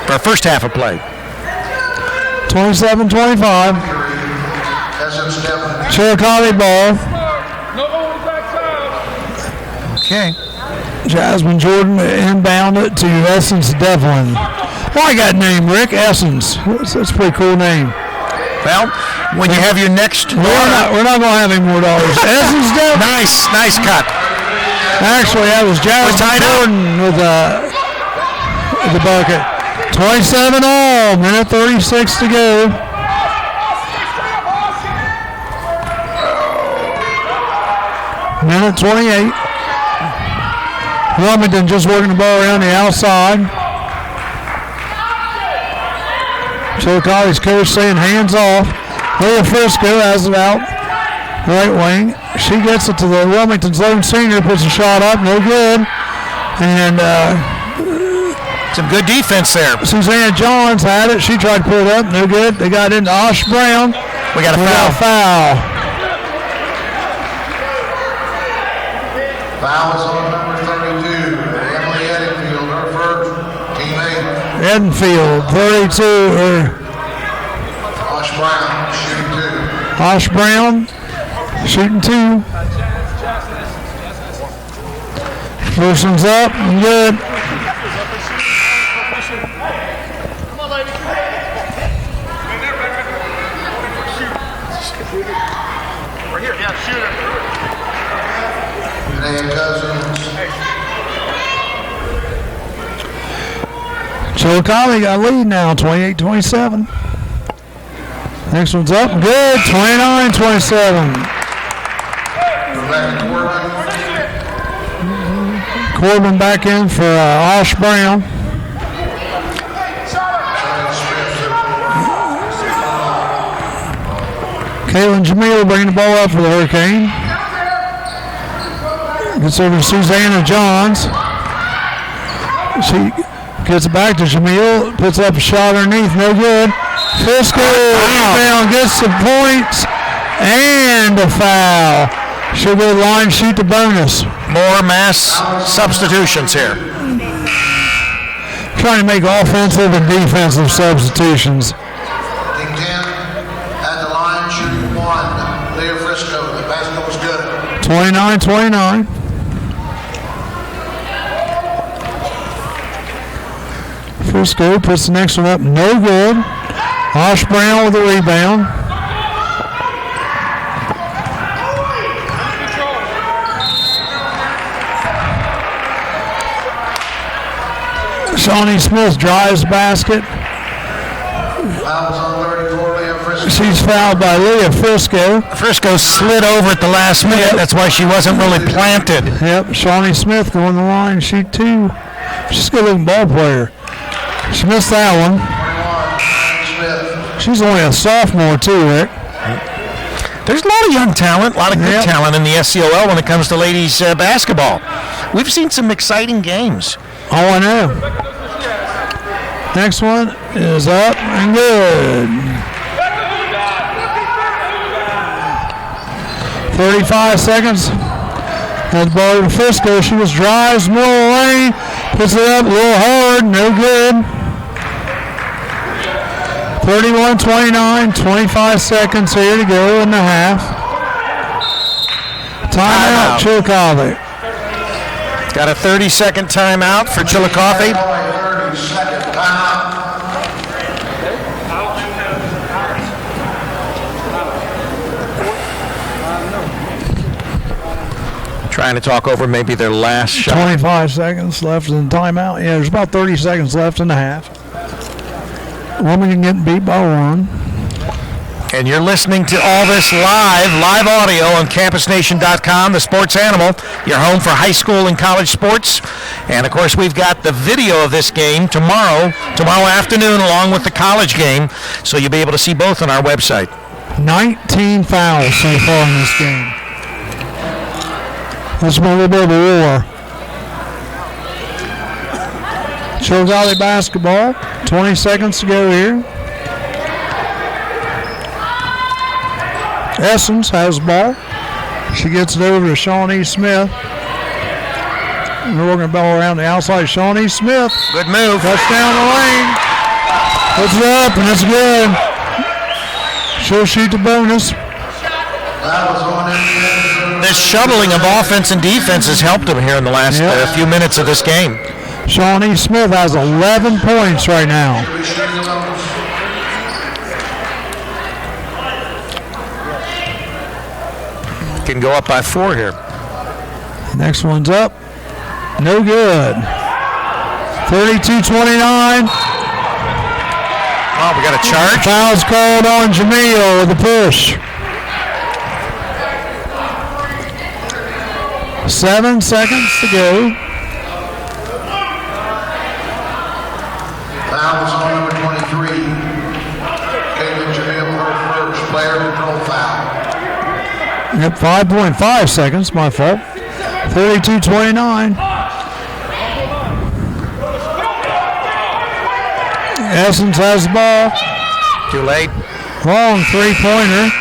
Or first half of play. 27-25. Chillicothe ball. Okay. Jasmine Jordan inbound it to Essence Devlin. Well, I got name Rick Essence. That's a pretty cool name. Well, when you have your next we're not going to have any more dollars. Essence Devlin. Nice cut. Actually, that was Jasmine Jordan with the bucket. 27 all. Minute 36 to go. Minute 28. Wilmington just working the ball around the outside. Chillicothe's coach saying hands off. Leah Frisco has it out. Right wing. She gets it to the Wilmington's lone senior. Puts a shot up. No good. And some good defense there. Susanna Johns had it. She tried to put it up. No good. They got into Osh Brown. We got a foul. Foul is on number 32, Emily Eddingfield, her first, teammate. Eddingfield, 32. Osh Brown, shooting 2. Osh Brown, shooting 2. First one's up, and good. Come on, lady. Right here, yeah, shoot her. Cousins. Chillicothe got a lead now, 28-27. Next one's up, good, 29-27. Corbin back in for Osh Brown. Caitlin Jamil bringing the ball up for the Hurricane. Gets over to Susanna Johns. She gets it back to Jamil. Puts up a shot underneath. No good. Frisco rebound, gets the points and a foul. She'll go to the line, shoot the bonus. More mass substitutions here. Trying to make offensive and defensive substitutions. Team 10 at the line, shooting 1. Leah Frisco. The basket was good. 29-29. Frisco puts the next one up, no good. Osh Brown with the rebound. Shawnee Smith drives basket. Fouls on 34, Leah Frisco. She's fouled by Leah Frisco. Frisco slid over at the last minute. That's why she wasn't really planted. Yep, Shawnee Smith going the line, shoot 2. She's a good-looking ball player. She missed that one. 21, Smith. She's only a sophomore too, Rick. There's a lot of young talent, a lot of good talent in the SCOL when it comes to ladies basketball. We've seen some exciting games. Oh, I know. Next one is up and good. 35 seconds. Has ball to Frisco. She was drives, middle of the lane, puts it up a little hard, no good. 31-29, 25 seconds here to go in the half. Timeout, Chillicothe. Got a 30-second timeout for Chillicothe. 30-second timeout. Trying to talk over maybe their last shot. 25 seconds left in the timeout. Yeah, there's about 30 seconds left in the half. Wilmington getting beat by 1. And you're listening to all this live audio on campusnation.com, the sports animal, your home for high school and college sports. And, of course, we've got the video of this game tomorrow afternoon, along with the college game. So you'll be able to see both on our website. 19 fouls so far in this game. This has been a little bit of a war. Chillicothe basketball. 20 seconds to go here. Essence has the ball. She gets it over to Shawnee Smith. We're working the ball around the outside. Shawnee Smith. Good move. Touchdown the lane. Puts it up, and it's good. She'll shoot the bonus. That was on in. This shuttling of offense and defense has helped them here in the last few minutes of this game. Shawnee Smith has 11 points right now. Can go up by 4 here. Next one's up. No good. 32-29. Oh, we got a charge. Foul's called on Jamil with the push. 7 seconds to go. Fouls on number 23. Caitlin Jamil, her first player control foul. Yep, 5.5 seconds, my fault. 32-29. Essence has the ball. Too late. Long three-pointer.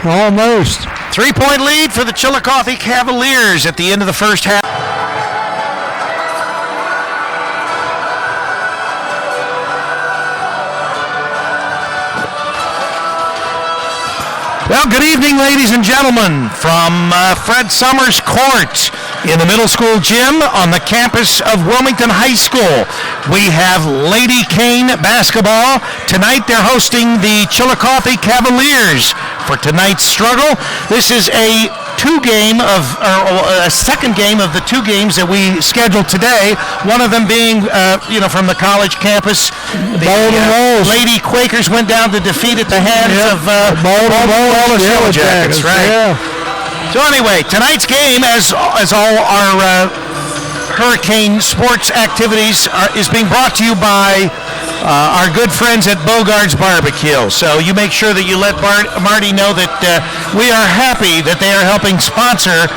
Almost. 3-point lead for the Chillicothe Cavaliers at the end of the first half. Well, good evening, ladies and gentlemen, from Fred Summers Court in the middle school gym on the campus of Wilmington High School. We have Lady Cane basketball. Tonight they're hosting the Chillicothe Cavaliers for tonight's struggle. This is a second game of the 2 games that we scheduled today. One of them being, from the college campus. The Lady Quakers went down to defeat at the hands of Baltimore Yellow Jackets, right? Yeah. So anyway, tonight's game, as all our Hurricane sports activities is being brought to you by our good friends at Bogart's Barbecue. So you make sure that you let Marty know that we are happy that they are helping sponsor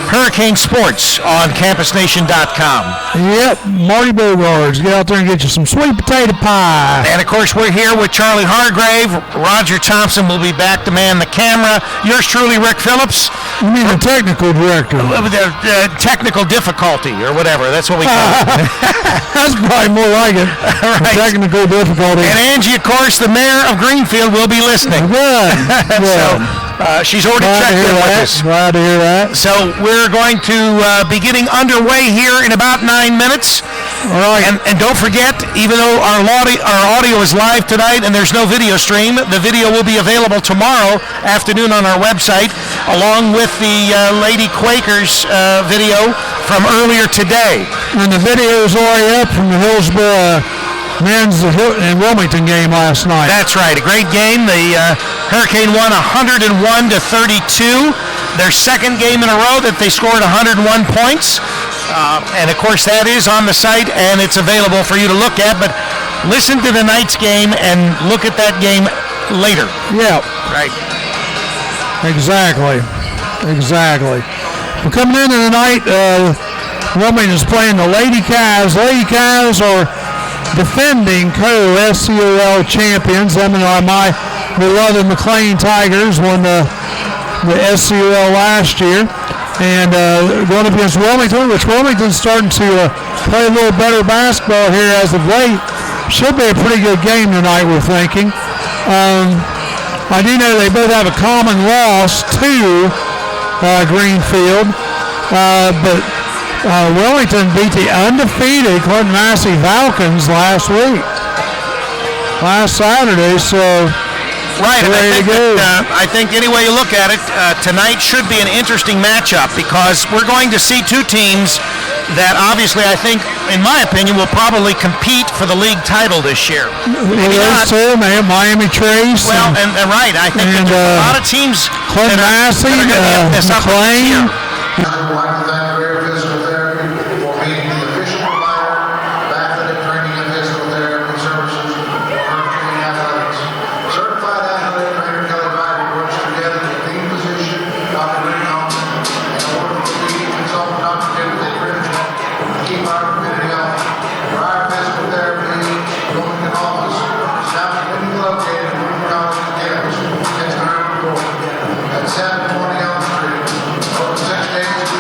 Hurricane Sports on campusnation.com. Yep, Marty Bogarts. Get out there and get you some sweet potato pie. And, of course, we're here with Charlie Hargrave. Roger Thompson will be back to man the camera. Yours truly, Rick Phillips. You mean the technical director? Technical difficulty or whatever. That's what we call it. That's probably more like it. Right. Technical difficulty. And Angie, of course, the mayor of Greenfield, will be listening. Good. So, she's already checked in with us. Glad to hear that. So we're going to be getting underway here in about 9 minutes. All right. And don't forget, even though our audio is live tonight and there's no video stream, the video will be available tomorrow afternoon on our website, along with the Lady Quakers video from earlier today. And the video is already up from the Hillsborough men's and Wilmington game last night. That's right, a great game. The Hurricane won 101-32. Their second game in a row that they scored 101 points. And of course that is on the site and it's available for you to look at, but listen to tonight's game and look at that game later. Yeah. Right. Exactly. We're coming into tonight, Wilmington is playing the Lady Cavs. Lady Cavs are defending co-SCOL champions. Them and my beloved McLean Tigers won the SCOL last year. And going up against Wilmington, which Wilmington's starting to play a little better basketball here as of late. Should be a pretty good game tonight, we're thinking. I do know they both have a common loss to Greenfield, but Wilmington beat the undefeated Clinton Massey Falcons last Saturday, so right, and I think any way you look at it, tonight should be an interesting matchup because we're going to see two teams that obviously I think, in my opinion, will probably compete for the league title this year. Maybe not. Too, Miami Trace. Well, and right, I think that there's a lot of teams Clinton Massey, McLean. I would like to thank Career Physical Therapy for being the official provider of athletic training and physical therapy services for Hurricane Athletics. Certified athletic trainer Kelly Ryder works together with team physician Dr. Rick Thompson and orthopedic consultant Dr. Timothy Bridget to keep our community healthy. Ryder Physical Therapy, Wilmington office, established located in Wilmington College campus, 694 at 720 Elm Street. Over 6 days,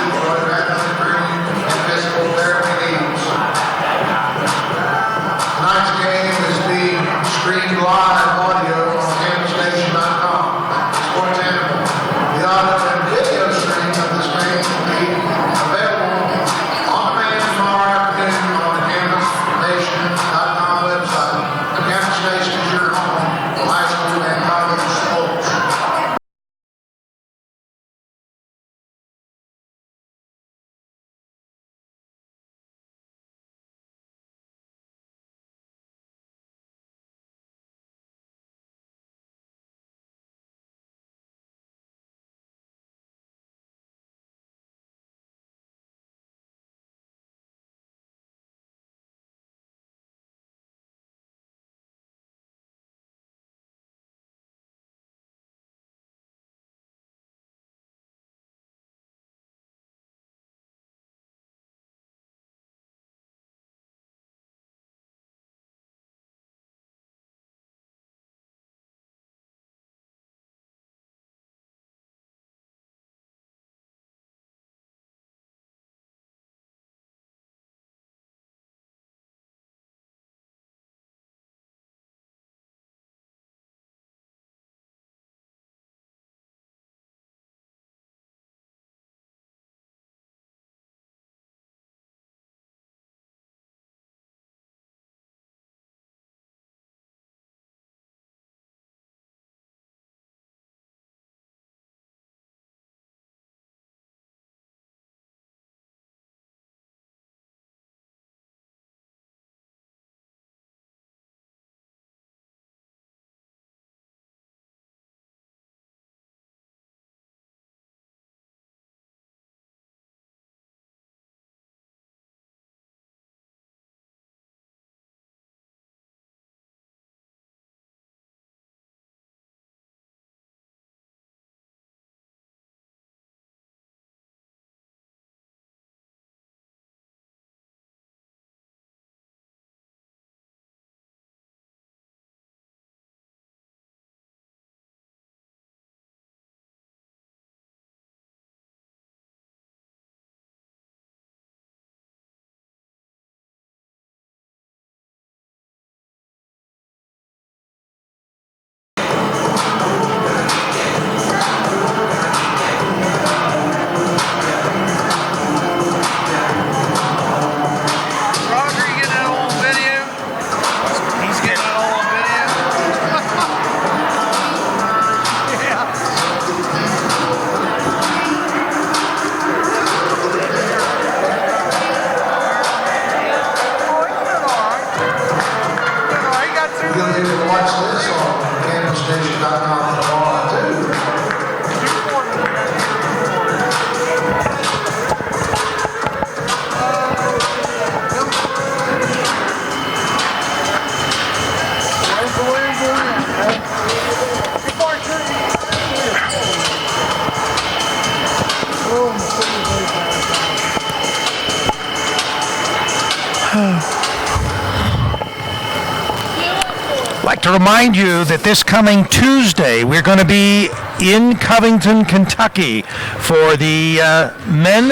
ParkRankStation.com for the ball on 2. I'd like to remind you that this coming Tuesday, we're going to be in Covington, Kentucky for the men.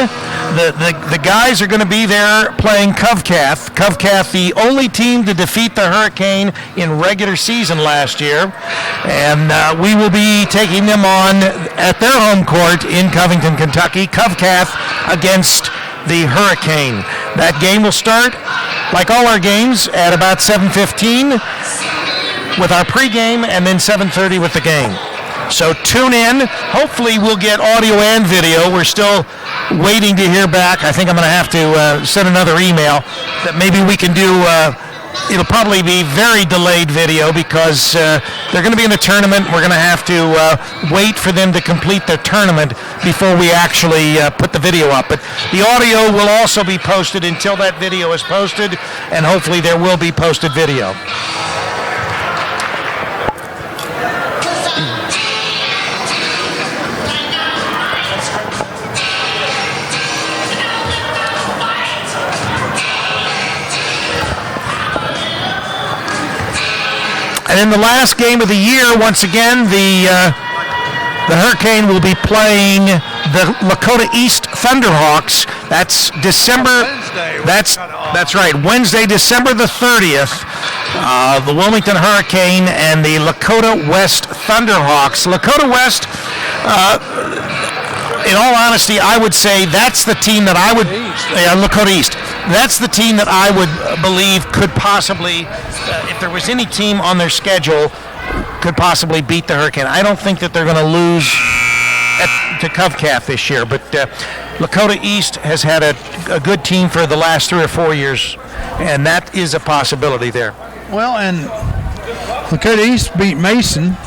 The guys are going to be there playing Chillicothe. Chillicothe, the only team to defeat the Hurricane in regular season last year. And we will be taking them on at their home court in Covington, Kentucky. Chillicothe against the Hurricane. That game will start, like all our games, at about 7:15 with our pregame, and then 7:30 with the game. So tune in. Hopefully we'll get audio and video. We're still waiting to hear back. I think I'm going to have to send another email that maybe we can do. It'll probably be very delayed video because they're going to be in the tournament. We're going to have to wait for them to complete their tournament before we actually put the video up. But the audio will also be posted until that video is posted, and hopefully there will be posted video. And in the last game of the year, once again, the Hurricane will be playing the Lakota East Thunderhawks. That's December. That's right. Wednesday, December the 30th. The Wilmington Hurricane and the Lakota West Thunderhawks. Lakota West. In all honesty, I would say that's the team that I would. Lakota East. That's the team that I would believe could possibly, if there was any team on their schedule, could possibly beat the Hurricane. I don't think that they're going to lose to Chillicothe this year, but Lakota East has had a good team for the last 3 or 4 years, and that is a possibility there. Well, and Lakota East beat Mason,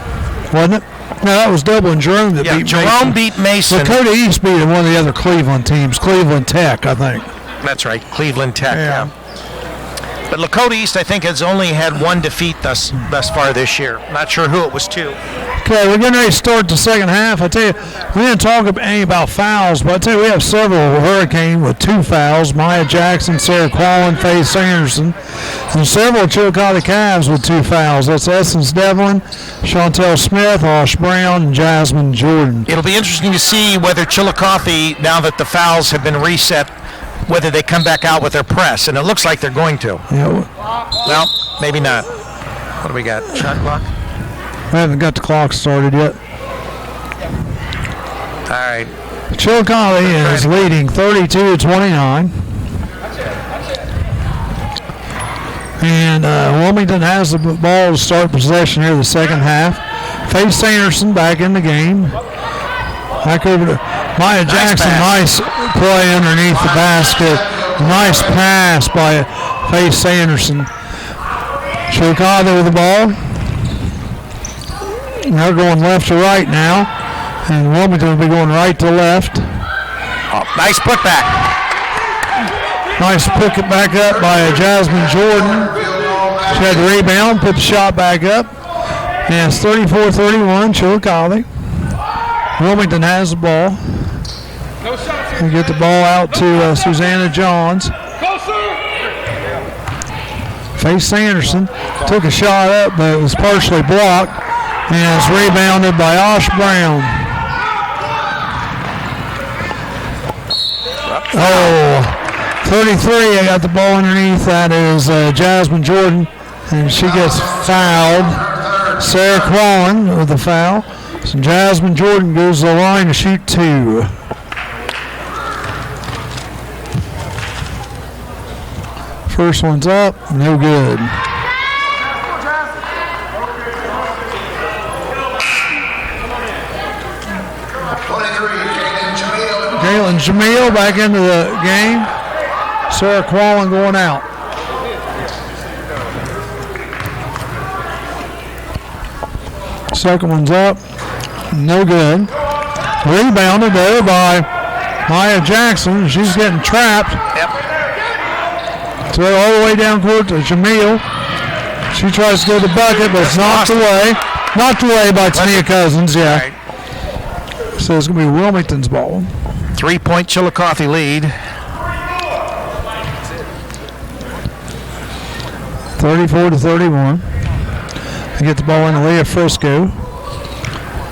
wasn't it? No, that was Dublin Jerome that beat Mason. Jerome beat Mason. Lakota East beat one of the other Cleveland teams, Cleveland Tech, I think. That's right, Cleveland Tech. Yeah. But Lakota East, I think, has only had one defeat thus far this year. Not sure who it was to. Okay, we're getting ready to start the second half. I tell you, we didn't talk any about fouls, but I tell you, we have several Hurricane with 2 fouls. Maya Jackson, Sarah Quallen, Faith Sanderson, and several Chillicothe Cavs with 2 fouls. That's Essence Devlin, Chantel Smith, Osh Brown, and Jasmine Jordan. It'll be interesting to see whether Chillicothe, now that the fouls have been reset, whether they come back out with their press, and it looks like they're going to. Yeah. Well, maybe not. What do we got? Shot clock? We haven't got the clock started yet. All right. Chillicothe is leading 32-29. And Wilmington has the ball to start possession here the second half. Faith Sanderson back in the game. Back over to Maya Jackson. Nice play underneath the basket. Nice pass by Faith Sanderson. Chillicothe with the ball. They're going left to right now. And Wilmington will be going right to left. Oh, nice putback. Nice pick it back up by Jasmine Jordan. She had the rebound, put the shot back up. And it's 34-31, Chillicothe. Wilmington has the ball. We get the ball out to Susanna Johns. Faith Sanderson took a shot up, but it was partially blocked. And it's rebounded by Osh Brown. Oh, 33, I got the ball underneath. That is Jasmine Jordan, and she gets fouled. Sarah Quallen with the foul. So Jasmine Jordan goes to the line to shoot 2. First one's up, no good. Jalen Jamil back into the game. Sarah Quallen going out. Second one's up. No good. Rebounded there by Maya Jackson. She's getting trapped. Yep. Throw all the way down court to Jamil. She tries to go to the bucket, but it's knocked away. Knocked away by Tania Cousins, yeah. Right. So it's going to be Wilmington's ball. 3-point Chillicothe lead. 34-31. They get the ball into Leah Frisco.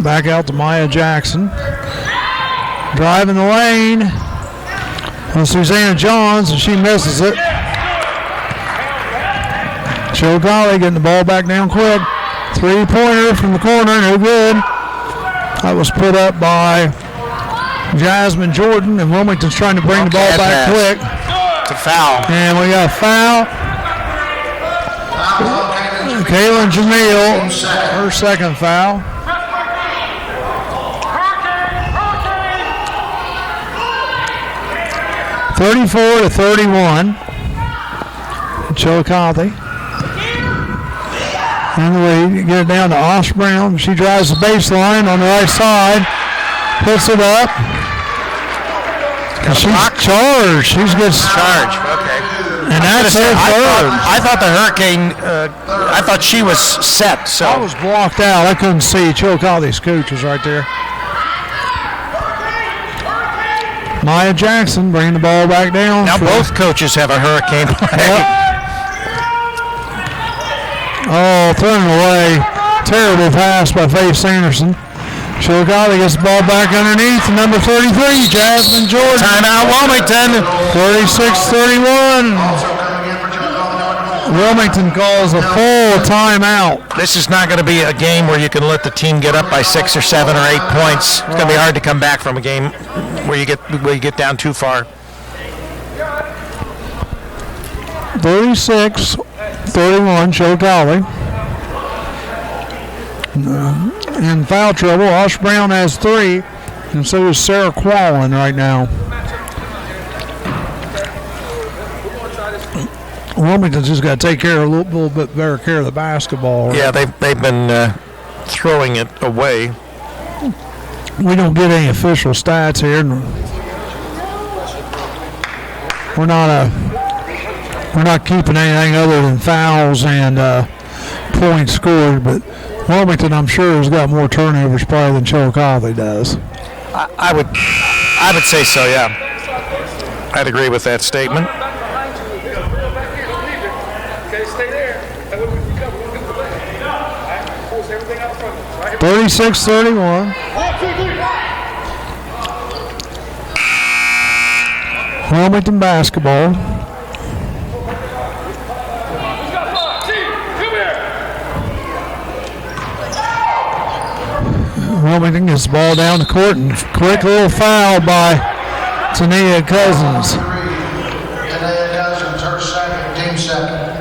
Back out to Maya Jackson. Driving the lane on Susanna Johns, and she misses it. Chillicothe getting the ball back down quick. Three-pointer from the corner, no good. That was put up by Jasmine Jordan, and Wilmington's trying to bring the ball back quick. It's a foul. And we got a foul. Kaylin Jamil, her second foul. (34-31). Chillicothe. And we get it down to Osh Brown. She drives the baseline on the right side. Puts it up. And she's charged. She's gets Charge. Okay. And that's her third. I thought the Hurricane. I thought she was set. So I was blocked out. I couldn't see. Chillicothe's coach was right there. Maya Jackson bringing the ball back down. now both coaches have a Hurricane flag. Yep. Oh, thrown away. Terrible pass by Faith Sanderson. Chillicothe gets the ball back underneath. Number 33, Jasmine Jordan. Timeout, Wilmington. 36-31. Wilmington calls a full timeout. This is not going to be a game where you can let the team get up by 6 or 7 or 8 points. It's going to be hard to come back from a game where you get down too far. 36-31, Chillicothe. In foul trouble, Osh Brown has 3, and so is Sarah Quallen right now. Wilmington's just got to take care of a little bit better care of the basketball. Yeah, they've been throwing it away. We don't get any official stats here. We're not keeping anything other than fouls and points scored, but Wilmington, I'm sure, has got more turnovers probably than Chillicothe does. I would say so. Yeah, I'd agree with that statement. 36-31. Wilmington basketball. Wilmington gets the ball down the court, and quick little foul by Tania Cousins. Tania Cousins, her second, team second.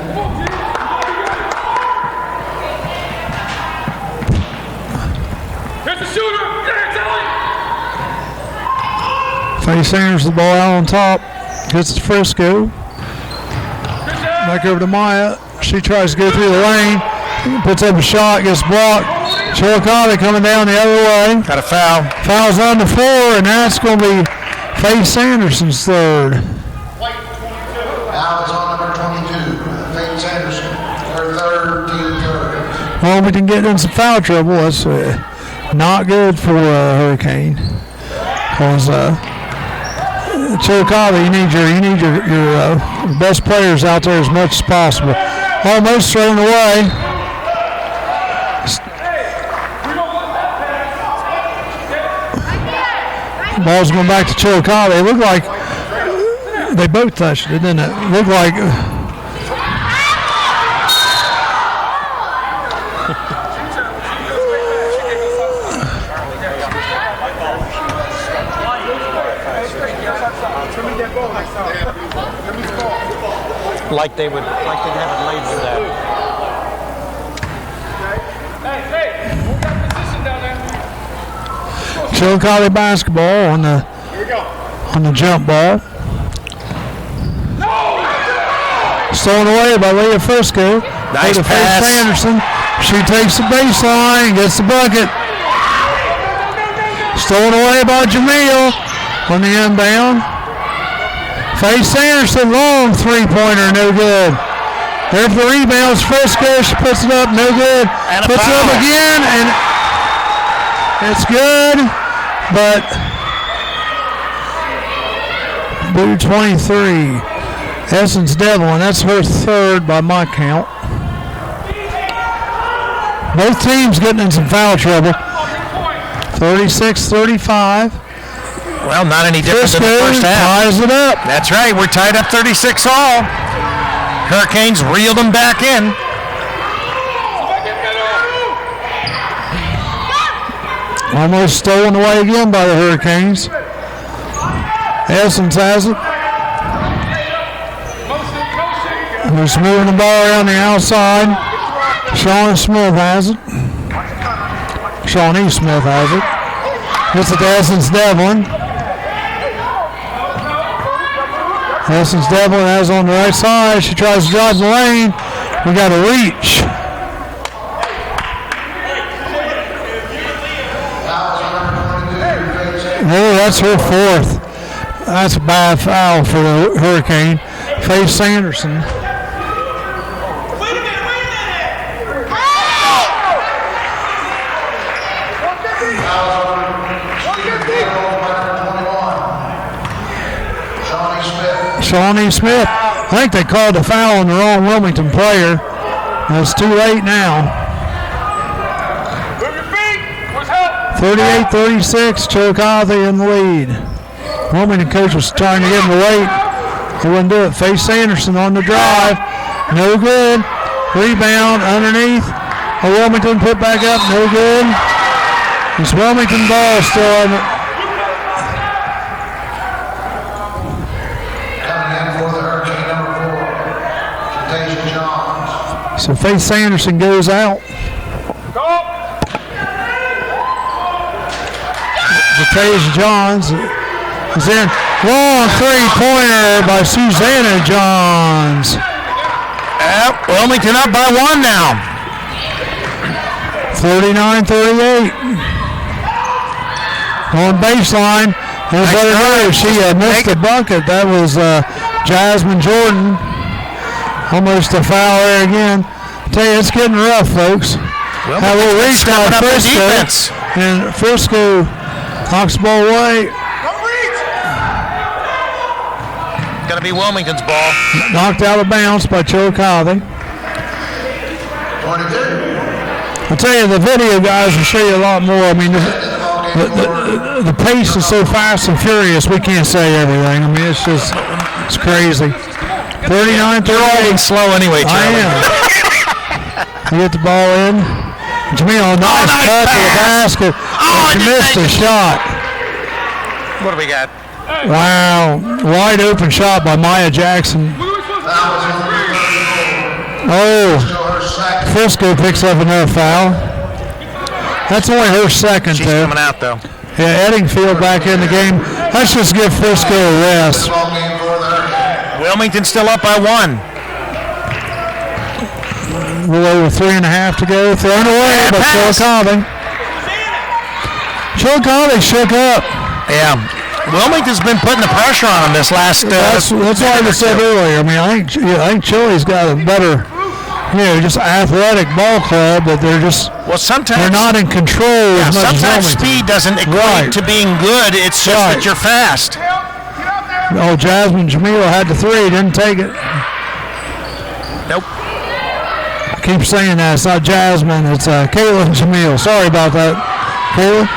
Here's the shooter. Faye Sanders the ball out on top. Gets to Frisco. Back over to Maya. She tries to go through the lane. Puts up a shot, gets blocked. Chillicothe coming down the other way. Got a foul. Foul's on the floor, and that's going to be Faith Sanderson's third. Foul is on number 22, Faith Sanderson, her third, team third. Wilmington getting in some foul trouble. That's not good for Hurricane. Because Chillicothe, you need your best players out there as much as possible. Almost thrown away. Ball's going back to Chillicothe. It looked like they both touched it, didn't it? Looked like like they'd have it laid for that. Chillicothe basketball on the jump ball. Stolen away by Leah Frisco. Nice to pass. Faith Sanderson. She takes the baseline, gets the bucket. Stolen away by Jamil on the inbound. Faye Sanderson, long three-pointer, no good. There for the rebounds, Frisco, she puts it up, no good. And puts it up again, and it's good, but Blue 23. Essence Devlin, that's her third by my count. Both teams getting in some foul trouble. 36-35. Well, not any different Frisco than the first half. ties it up. That's right. We're tied up 36 all. Hurricanes reeled them back in. Almost stolen away again by the Hurricanes. Essence has it. Just moving the ball around the outside. Shawnee Smith has it. Shawnee Smith has it. Gets it to Essence Devlin. Essence Devlin has it on the right side. She tries to drive the lane. We got a reach. Oh, that's her fourth. That's a bad foul for the Hurricane. Faye Sanderson. Shawnee Smith. I think they called a foul on the wrong Wilmington player. It's too late now. 38-36, Chillicothe in the lead. Wilmington coach was trying to get him to wait. He wouldn't do it. Faye Sanderson on the drive. No good. Rebound underneath. Wilmington put back up. No good. It's Wilmington ball still on it. So Faith Sanderson goes out. Jatasia Johns is in. Long three-pointer by Susanna Johns. Wilmington up by one now. 39-38. On baseline. There's better. She missed the bucket. That was Jasmine Jordan. Almost a foul there again. I tell you, it's getting rough, folks. Now we'll reach by Frisco. And Frisco knocks the ball away. Going to be Wilmington's ball. Knocked out of bounds by Chillicothe. 22. I'll tell you, the video guys will show you a lot more. I mean, the pace is so fast and furious, we can't say everything. I mean, it's crazy. 39-38. You're all slow anyway, Charlie. I am. You get the ball in. Jamil, nice cut to the basket. She missed a shot. What do we got? Wow. Wide open shot by Maya Jackson. Oh. Frisco picks up another foul. That's only her second, She's too. coming out, though. Yeah, Eddingfield back in the game. Let's just give Frisco a rest. Wilmington still up by one. A little over 3.5 to go. Thrown away by Chillicothe. Chillicothe shook up. Yeah. Wilmington's been putting the pressure on them this last. That's why I said earlier. I mean, I think Chili's got a better, just athletic ball club, but they're just they're not in control as much as sometimes Wilmington. speed doesn't equate to being good. It's just that you're fast. Oh, Jasmine Jamil had the three, didn't take it. Nope. I keep saying that. It's not Jasmine, it's Kayla Jamil. Sorry about that. Kayla?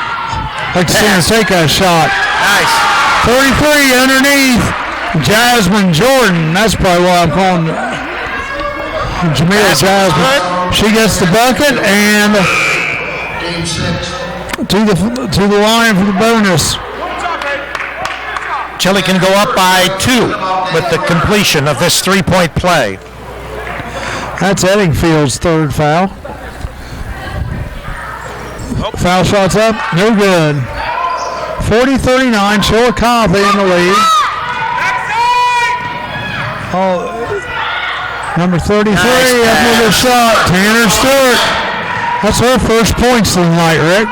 Like to see her take that shot. Nice. 33 underneath. Jasmine Jordan. That's probably why I'm calling Jamil Jasmine. She gets the bucket and to the line for the bonus. Chile can go up by 2 with the completion of this three-point play. That's Eddingfield's third foul. Foul shots up, no good. 40-39, Chillicothe in the lead. Oh, number 33 up with a shot, Tanner Stewart. That's her first points of the night, Rick.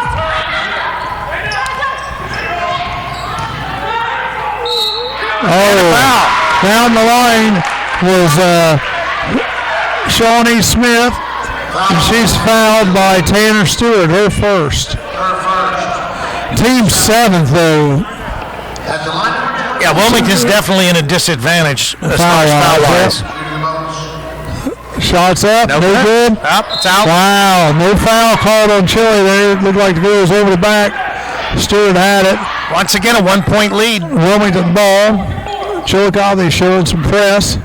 Oh, down the line was Shawnee Smith, and she's fouled by Tanner Stewart, her first. Team 7th, though. Yeah, Wilmington's definitely in a disadvantage as far as foul-wise. Shots up, no good. Up, it's out. Wow, no foul called on Chile there. Looked like the girl was over the back. Stewart had it. Once again, a 1-point lead. Wilmington ball. Chillicothe showing some press.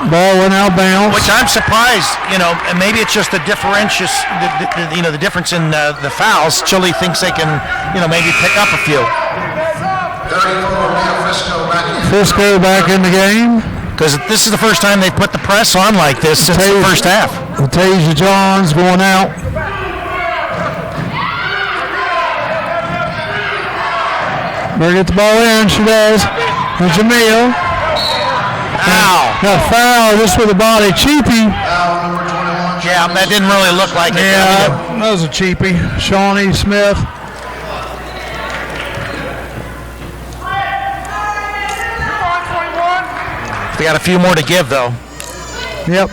Ball went out bounds. Which I'm surprised, and maybe it's just the difference in the fouls. Chile thinks they can, maybe pick up a few. Frisco back in the game. Because this is the first time they've put the press on like this since the first half. Tasia Johns going out. Better get the ball in. She does. And Jamil. Ow. Got foul just with the body. Cheapy. Yeah, that didn't really look like it. Yeah, that was a cheapie. Shawnee Smith. They got a few more to give, though. Yep.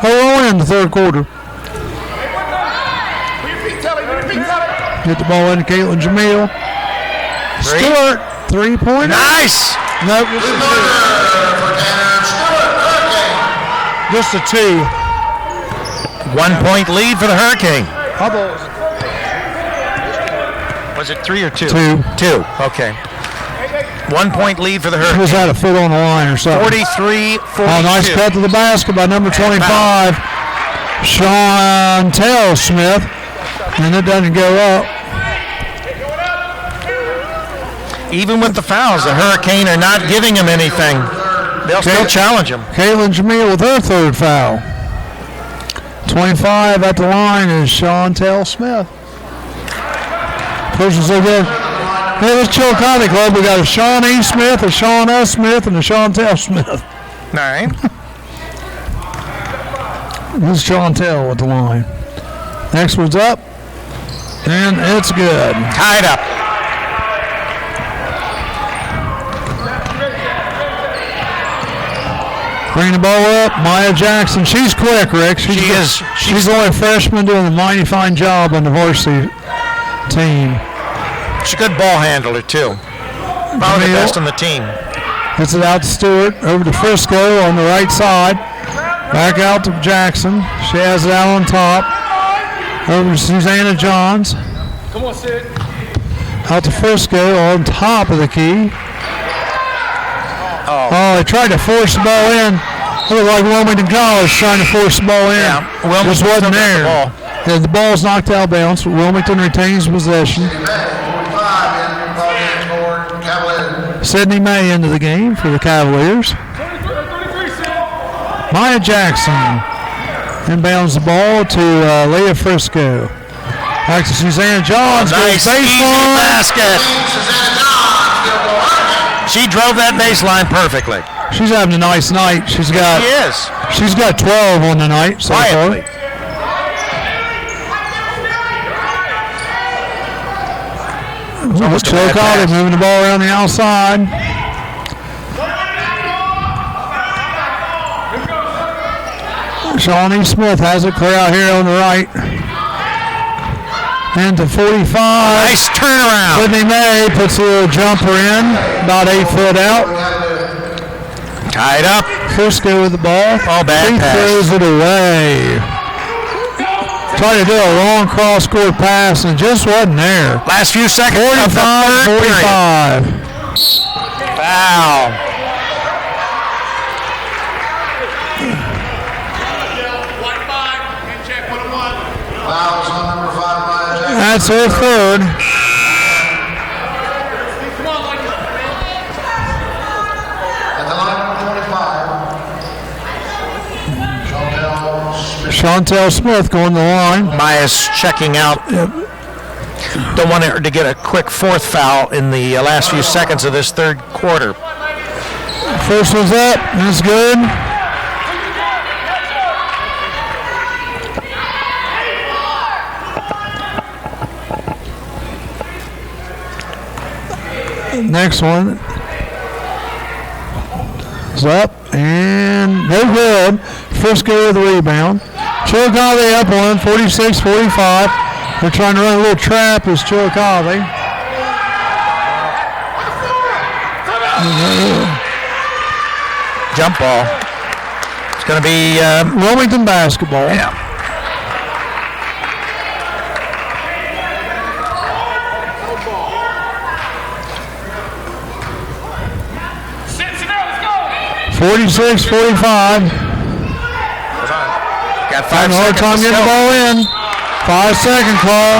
Hold on in the third quarter. Get the ball into Caitlin Jamil. Stewart, 3-pointer. Nice. Nope. Just a 2. 1-point lead for the Hurricane. How about Was it 3 or 2? 2. 2. Okay. 1-point lead for the Hurricane. Was that a foot on the line or something? 43-42. Oh, nice cut to the basket by number 25, Chantel Smith, and it doesn't go up. Even with the fouls, the Hurricane are not giving him anything. They'll still challenge him. Caitlin Jamil with her third foul. 25 at the line is Chantel Smith. Pushes it in. Hey, this Chillicothe Club, we got a Sean E. Smith, a Sean S. Smith, and a Chantel Smith. All right. This is Chantel with the line. Next one's up, and it's good. Tied up. Bring the ball up, Maya Jackson. She's quick, Rick. She is. She's only a freshman doing a mighty fine job on the varsity team. She's a good ball handler, too. Probably the best on the team. Gets it out to Stewart, over to Frisco on the right side. Back out to Jackson. She has it out on top. Over to Susanna Johns. Come on, Sid. Out to Frisco on top of the key. Oh, they tried to force the ball in. It looked like Wilmington College trying to force the ball in. Yeah, Wilmington just wasn't there. The ball's knocked out of bounds. Wilmington retains possession. Sydney May into the game for the Cavaliers. Maya Jackson inbounds the ball to Leah Frisco. Back to Susanna Johns. Nice baseline basket. She drove that baseline perfectly. She's having a nice night. She is. She's got 12 on the night so Quietly. far. Chillicothe moving the ball around the outside. Shawnee Smith has it clear out here on the right. And to 45. Nice turnaround. Sydney May puts a little jumper in, about 8 foot out. Tied up. Frisco with the ball. Oh, bad he pass. throws it away. Tried to do a long cross-court pass and just wasn't there. Last few seconds. 45. Foul. That's her third. Chantel Smith going to the line. Maya's checking out. Don't want her to get a quick fourth foul in the last few seconds of this third quarter. First one's up. That's good. Next one is up and no good. Frisco with the rebound. Chillicothe up one, 46-45. They're trying to run a little trap as Chillicothe. Jump ball. It's going to be Wilmington basketball. Yeah. Sit down, let's go. 46-45. Got 5 Having a hard seconds time to getting go. the ball in. 5-second call.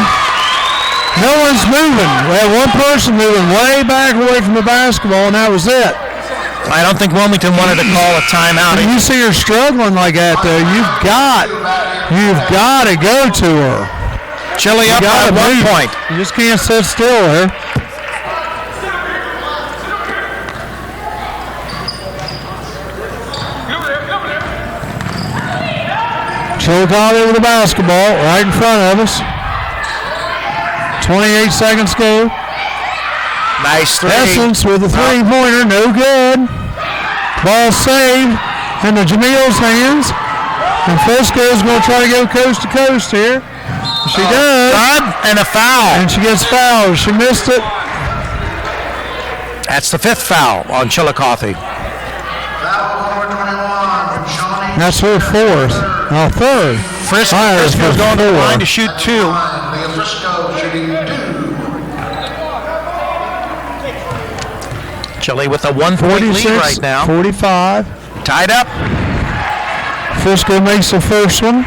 No one's moving. We had one person moving way back away from the basketball, and that was it. I don't think Wilmington wanted to call a timeout. When you see her struggling like that, though, you've got to go to her. Chile up by 1 point. You just can't sit still there. Chillicothe with the basketball right in front of us. 28 seconds go. Nice three. Essence with a three-pointer, no good. Ball saved in the Jamil's hands. And Frisco's going to try to go coast to coast here. She does. Good, and a foul. And she gets fouled. She missed it. That's the 5th foul on Chillicothe. Foul number 21 from Shawnee. That's her 4th. No, 3rd. Frisco's going to the line to shoot 2. Leah Frisco shooting 2. Chile with a 1-point lead 46, right now. 45. Tied up. Frisco makes the first one.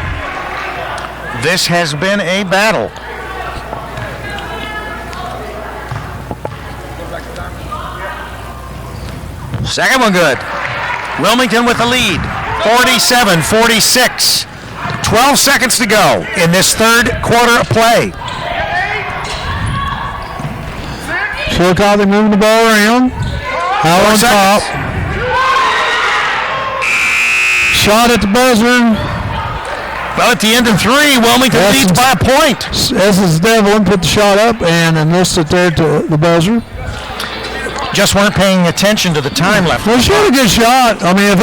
This has been a battle. Second one good. Wilmington with the lead. 47-46. 12 seconds to go in this third quarter of play. Chillicothe moving the ball around. Out 4 on top. seconds. Shot at the buzzer. Well, at the end of 3, Wilmington leads by a point. Essence Devlin put the shot up and missed it there to the buzzer. Just weren't paying attention to the time left. Well, she had a good shot. I mean, if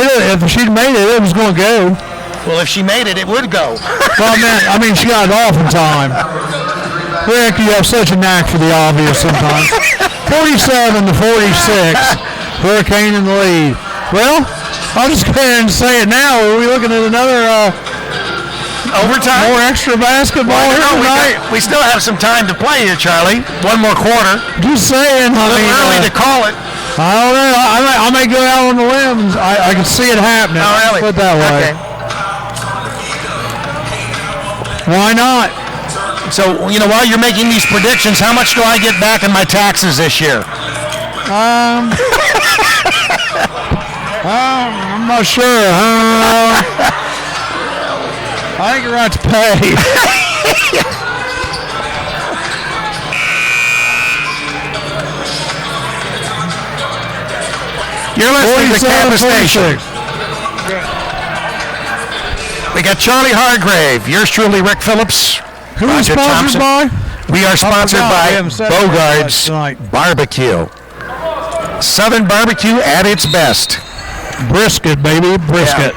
she'd made it, it was going to go. Well, if she made it, it would go. Well, I mean, she got it off in time. Rick, you have such a knack for the obvious sometimes. 47-46. Hurricane in the lead. Well, I'll just go ahead and say it now. Are we looking at another overtime? More extra basketball here tonight? We still have some time to play here, Charlie. One more quarter. Just saying. A little early to call it. I don't know. I may go out on the limb. I can see it happening. Oh, really? Put it that way. Okay. Why not? So, while you're making these predictions, how much do I get back in my taxes this year? I'm not sure. I think you're right to pay. You're listening to Campus 47-46. Station. We got Charlie Hargrave. Yours truly, Rick Phillips. Who are we Roger sponsored Thompson. by? We are sponsored forgot. by We haven't said Bogart's tonight. Barbecue. Southern barbecue at its best. Brisket, baby. Brisket.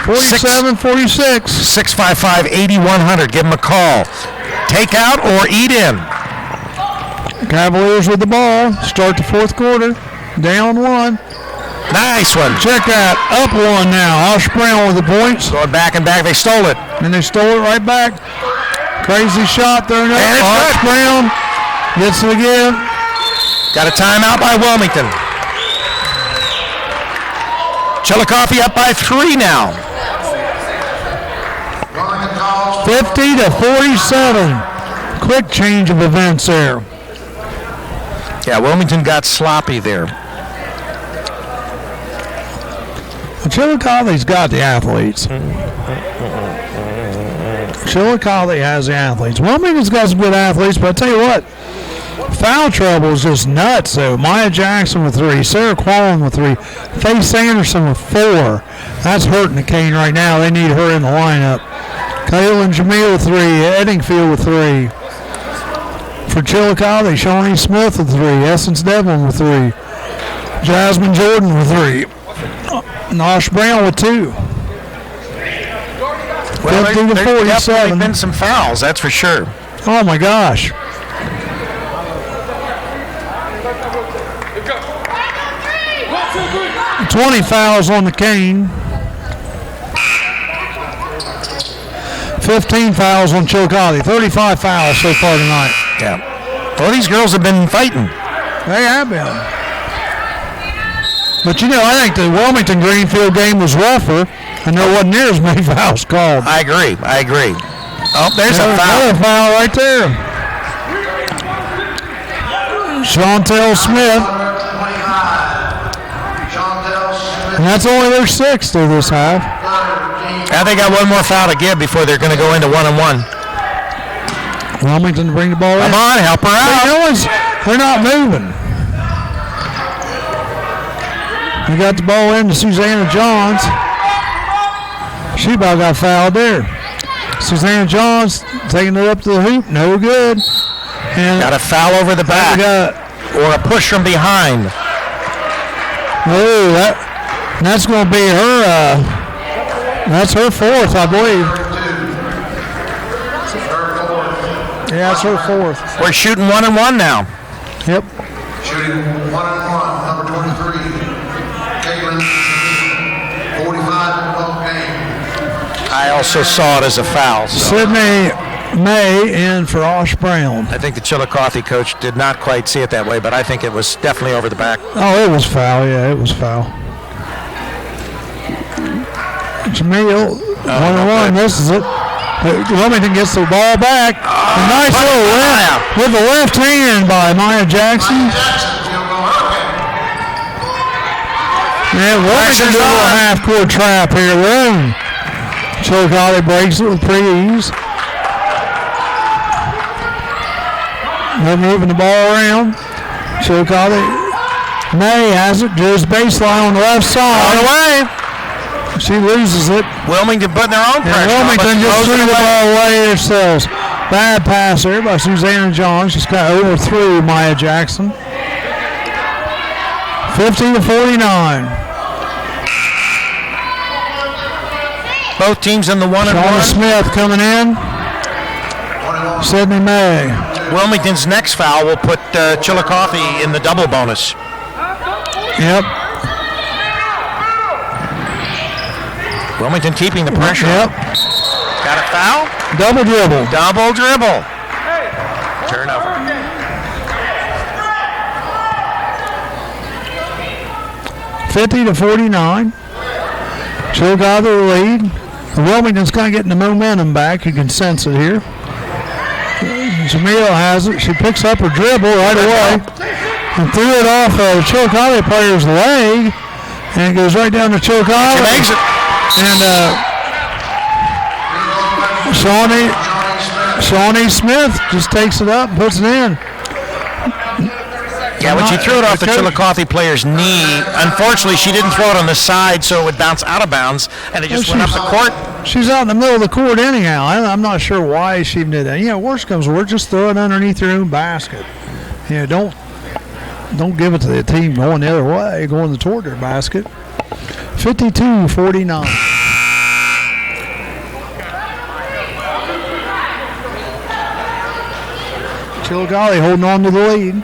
47-46. 655-8100. Give them a call. Take out or eat in. Cavaliers with the ball. Start the fourth quarter. Down 1. Nice one. Check that. Up 1 now. Osh Brown with the points. Going back and back. They stole it. And they stole it right back. Crazy shot thrown up. And it's Osh good. Brown gets it again. Got a timeout by Wilmington. Chillicothe up by 3 now. 50-47. Quick change of events there. Yeah, Wilmington got sloppy there. Chillicothe's got the athletes. Chillicothe has the athletes. Wilmington's got some good athletes, but I tell you what, foul trouble is just nuts, though. Maya Jackson with 3, Sarah Quallen with 3, Faye Sanderson with 4. That's hurting the Cane right now. They need her in the lineup. Kayla and Jamil with 3, Eddingfield with 3. For Chillicothe, Shawnee Smith with 3. Essence Devlin with 3. Jasmine Jordan with 3. Nosh Brown with 2. Well, 50 to there's 47. definitely been some fouls, that's for sure. Oh my gosh. 20 fouls on the cane. 15 fouls on Chillicothe. 35 fouls so far tonight. Yeah. Well, these girls have been fighting. They have been. But you know, I think the Wilmington Greenfield game was rougher, and there wasn't near as many fouls called. I agree. Oh, there's a foul. Another foul right there. Chantel Smith. And that's only their 6th through this half. Now they got one more foul to give before they're going to go into 1-on-1. Wilmington to bring the ball in. Come on, help her out. They're not moving. They got the ball in to Susanna Johns. She about got fouled there. Susanna Johns taking it up to the hoop. No good. And got a foul over the back. Or a push from behind. Oh, that's going to be her. That's her 4th, I believe. Yeah, it's her 4th. We're shooting 1-on-1 now. Yep. Shooting 1-on-1, number 23, Caitlin, 45 in the ball game. I also saw it as a foul. So. Sydney May in for Osh Brown. I think the Chillicothe coach did not quite see it that way, but I think it was definitely over the back. Oh, it was foul. Yeah, it was foul. Jamil, 1-on-1, misses it. Wilmington gets the ball back. A nice little left with the left hand by Maya Jackson. And Wilmington did a little half-court trap here. Chillicothe breaks it with pretty ease. They're moving the ball around. Chillicothe. May has it. There's baseline on the left side. On the way. She loses it. Wilmington putting their own pressure. Wilmington just threw the ball away themselves. Bad pass there by Susanna Johns. Just got overthrew Maya Jackson. 50-49. Both teams in the 1-on-1. Shauna Smith coming in. Sydney May. Wilmington's next foul will put Chillicothe in the double bonus. Yep. Wilmington keeping the pressure. Yep. Got a foul? Double dribble. Double dribble. Turnover. $50-49. Chillicothe lead. Wilmington's kind of getting the momentum back. You can sense it here. Jamil has it. She picks up her dribble right away and threw it off a Chillicothe player's leg, and it goes right down to Chillicothe. She makes it. And Shawnee Smith just takes it up and puts it in. Yeah, when she threw it off the Chillicothe player's knee, unfortunately she didn't throw it on the side so it would bounce out of bounds, and it just went up the court. She's out in the middle of the court anyhow. I'm not sure why she even did that. Worst comes to worst, just throw it underneath your own basket. Don't give it to the team going the other way, going toward their basket. 52-49. Chillicothe holding on to the lead.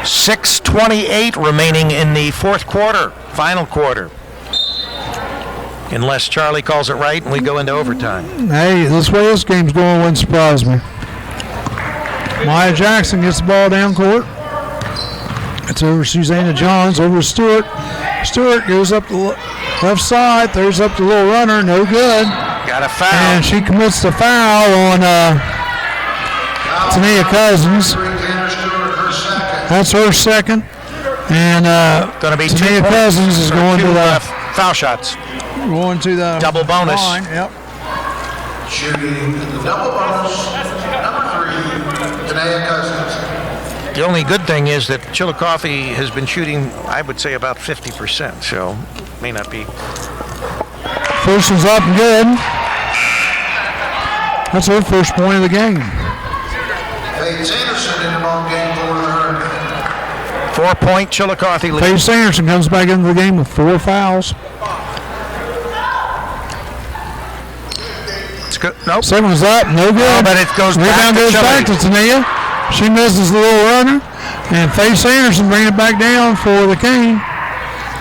.6:28 remaining in the fourth quarter, final quarter. Unless Charlie calls it right and we go into overtime. Hey, this way this game's going wouldn't surprise me. Maya Jackson gets the ball down court. It's over Susanna Johns, over to Stewart. Stewart goes up the left side, throws up the little runner, no good. Got a foul. And she commits the foul on Tania Cousins. That's her second. And going to be Tania Cousins is going to the foul shots. Going to the double bonus. Line. Yep. Shooting the double bonus, number 3, Tania Cousins. The only good thing is that Chillicothe has been shooting, I would say, about 50%, so may not be. First one's up and good. That's her first point of the game. Faith Sanderson in the ball game for the Hurricane. 4-point Chillicothe lead. Faith Sanderson comes back into the game with 4 fouls. It's good. Nope. Second one's up, no good. Oh, but it goes Rebound goes back to Tania. She misses the little runner, and Faith Sanderson bringing it back down for the Cane.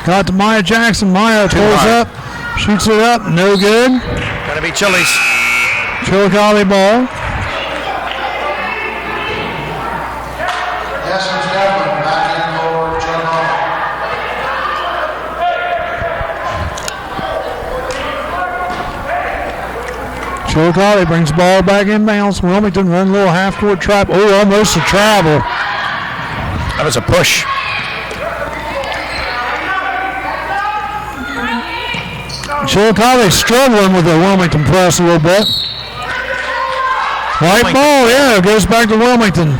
Got to Maya Jackson. Maya pulls up, shoots it up, no good. Gonna be Chili's. Chillicothe ball. Essence Devlin back in for Chillicothe. Chillicothe brings the ball back inbounds. Wilmington run a little half-court trap. Oh, almost a travel. That was a push. Chillicothe struggling with the Wilmington press a little bit. White ball, yeah, it goes back to Wilmington.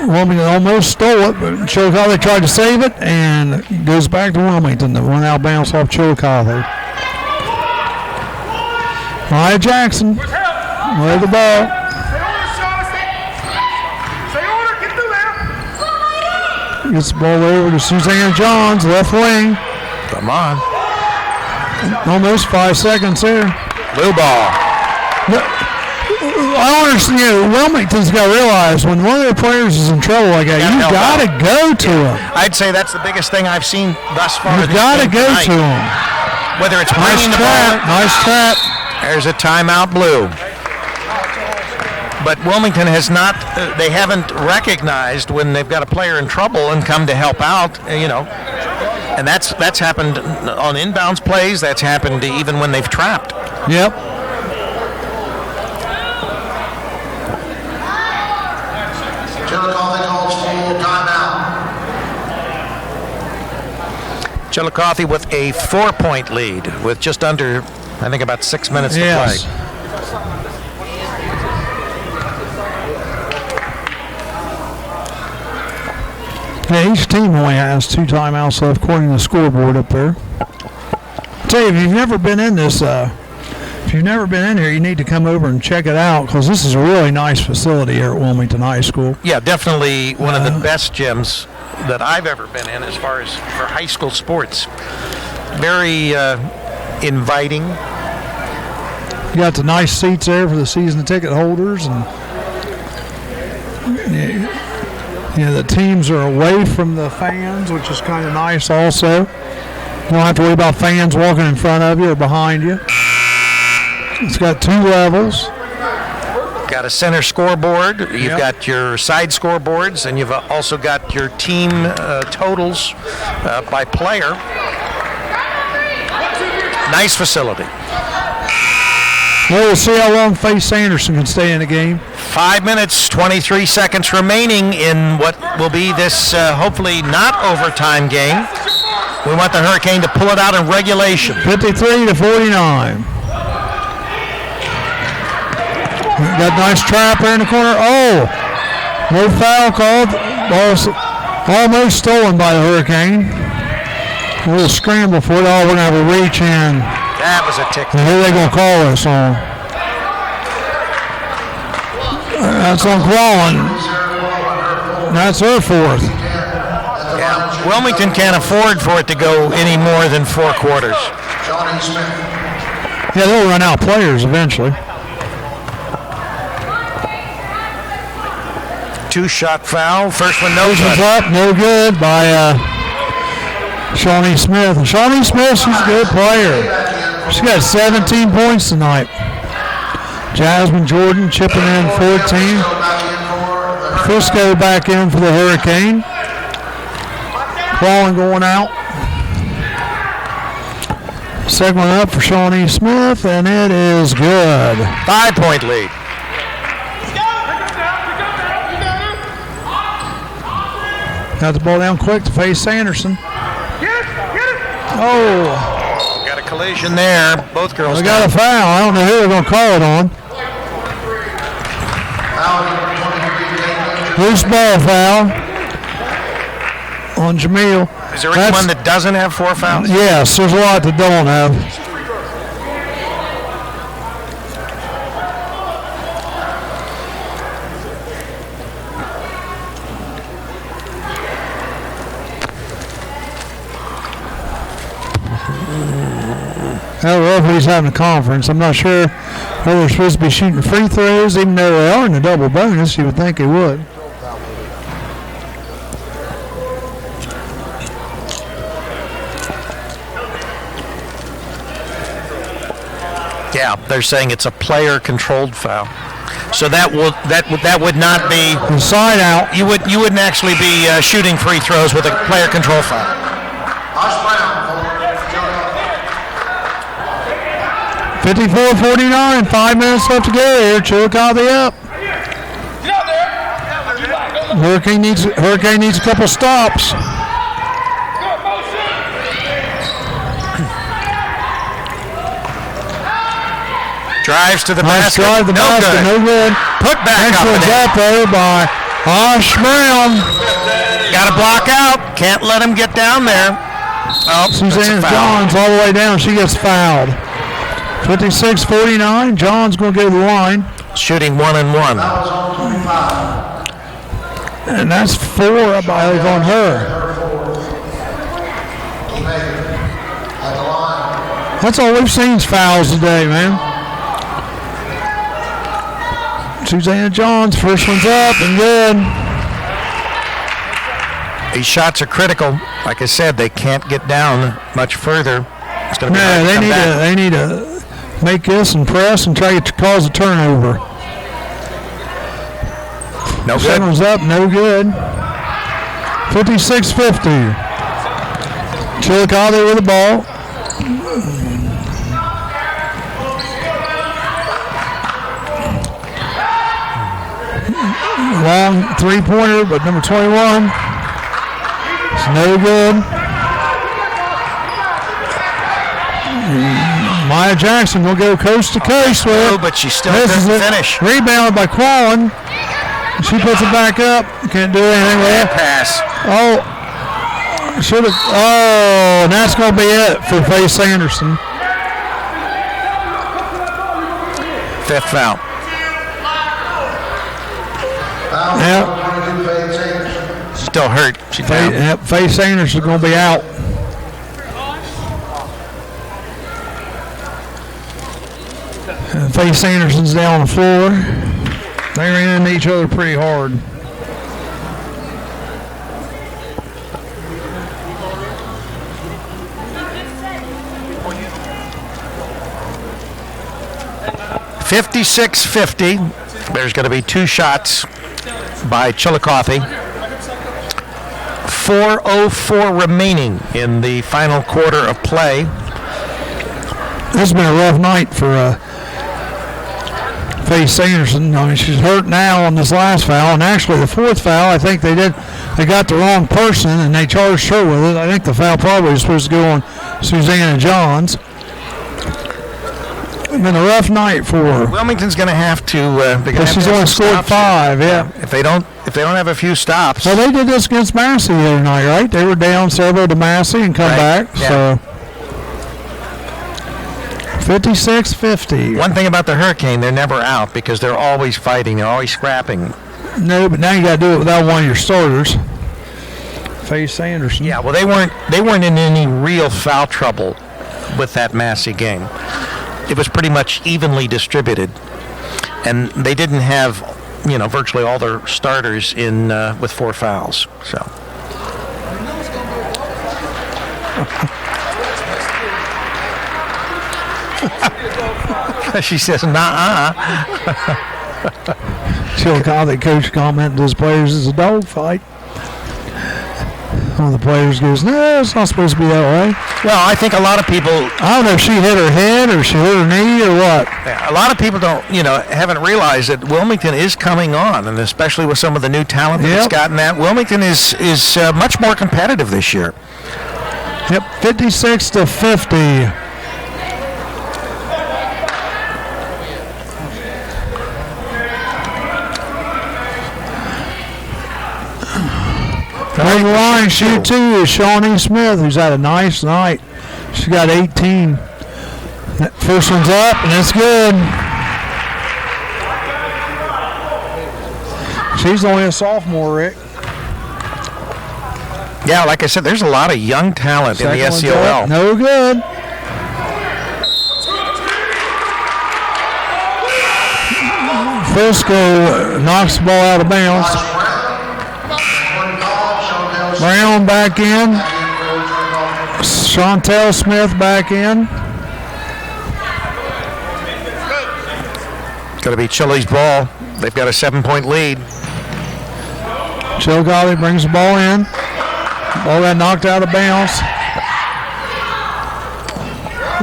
Wilmington almost stole it, but Chillicothe tried to save it, and it goes back to Wilmington. The run out bounce off Chillicothe. Maya Jackson with the ball. Gets the ball over to Suzanne Johns, left wing. Come on. Almost 5 seconds there. Blue ball. I don't understand. Wilmington's got to realize when one of their players is in trouble like that, you've got to go to him. I'd say that's the biggest thing I've seen thus far. You've got to go to him. Whether it's Nice bringing the trap. ball. Nice trap. There's a timeout, Blue. But Wilmington has not, they haven't recognized when they've got a player in trouble and come to help out, And that's happened on inbounds plays. That's happened even when they've trapped. Yep. Chillicothe calls full timeout. Chillicothe with a 4-point lead with just under, I think, about 6 minutes to play. Yeah, each team only has 2 timeouts left, according to the scoreboard up there. I'll tell you, if you've never been in this, if you've never been in here, you need to come over and check it out because this is a really nice facility here at Wilmington High School. Yeah, definitely one of the best gyms that I've ever been in as far as for high school sports. Very inviting. You got the nice seats there for the season ticket holders, and the teams are away from the fans, which is kind of nice also. You don't have to worry about fans walking in front of you or behind you. It's got 2 levels. Got a center scoreboard. You've got your side scoreboards, and you've also got your team totals by player. Nice facility. Well, we'll see how long Faith Sanderson can stay in the game. 5 minutes, 23 seconds remaining in what will be this hopefully not overtime game. We want the Hurricane to pull it out in regulation. 53-49. Got a nice trap there in the corner. Oh, no foul called. Ball almost stolen by the Hurricane. A little scramble for it. Oh, we're going to have a reach in. That was a tick. And who are they going to call us on? That's on Quallen. That's her 4th. Yeah. Wilmington can't afford for it to go any more than 4 quarters. Johnny Smith. Yeah, they'll run out players eventually. 2-shot foul. First one, no One's good. up, no good by Shawnee Smith. And Shawnee Smith, she's a good player. She's got 17 points tonight. Jasmine Jordan chipping in 14. Frisco back in for the Hurricane. Quallen going out. Second one up for Shawnee Smith, and it is good. 5-point lead. Got the ball down quick to Faith Sanderson. Oh. Got a collision there. Both girls We got a foul. I don't know who they're going to call it on. Foul number 23, Loose ball foul on Jamil. Is there anyone that doesn't have 4 fouls? Yes, there's a lot that don't have. The referee's having a conference. I'm not sure whether they're supposed to be shooting free throws, even though they are in the double bonus. You would think they would. Yeah, they're saying it's a player-controlled foul. So that would not be side out. You wouldn't actually be shooting free throws with a player-control foul. 54-49, 5 minutes left to go here. Chillicothe up. Hurricane needs a couple stops. Drives to the nice basket. Drive the basket. No good. Put back excellent up. Excellent by Osh Brown. Got to block out. Can't let him get down there. Oh, Suzanne Johns all the way down. She gets fouled. 56-49. John's going to go to the line. Shooting 1 and 1. And that's 4 on her. That's all we've seen is fouls today, man. Susanna Johns, first one's up and good. These shots are critical. Like I said, they can't get down much further. It's going to be they need to make this and press and try to cause a turnover. No good. Second one's up, no good. 56-50. Chillicothe with the ball. Long three-pointer, but number 21. It's no good. Maya Jackson will go coast to coast with it. Oh, but she still doesn't finish. Rebounded by Quallen. She puts it back up. Can't do anything with it. Pass. Oh, should have. Oh, and that's going to be it for Faye Sanderson. 5th foul. Yep. Still hurt. She's down. Yep. Faye Sanderson is going to be out. And Faye Sanderson's down on the floor. They ran into each other pretty hard. $56-50. There's going to be 2 shots by Chillicothe. 4:04 remaining in the final quarter of play. This has been a rough night for Faye Sanderson. I mean, she's hurt now on this last foul, and actually the 4th foul, I think they got the wrong person and they charged her with it. I think the foul probably was supposed to go on Susanna Johns. It's been a rough night for her. Wilmington's going to have to. She's only scored 5. Yeah. If they don't have a few stops. Well, they did this against Massey the other night, right? They were down several to Massey and come back. Yeah. So 56-50. One thing about the Hurricane, they're never out because they're always fighting. They're always scrapping. No, but now you got to do it without one of your starters. Faye Sanderson. Yeah. Well, they weren't in any real foul trouble with that Massey game. It was pretty much evenly distributed, and they didn't have, virtually all their starters in with 4 fouls. So. She says, "Nah." Chillicothe coach commented to his players, "It's a dog fight." One of the players goes, "No, it's not supposed to be that way." Well, I think a lot of people. I don't know if she hit her head or she hit her knee or what. A lot of people haven't realized that Wilmington is coming on, and especially with some of the new talent that it's gotten at, Wilmington is much more competitive this year. Yep, 56-50. On the line, shoot 2 is Shawnee Smith, who's had a nice night. She got 18. That first one's up, and it's good. She's only a sophomore, Rick. Yeah, like I said, there's a lot of young talent in the Second one's SCOL. up, no good. Frisco knocks the ball out of bounds. Brown back in. Chantel Smith back in. It's going to be Chili's ball. They've got a 7-point lead. Chillicothe brings the ball in. Ball got knocked out of bounds.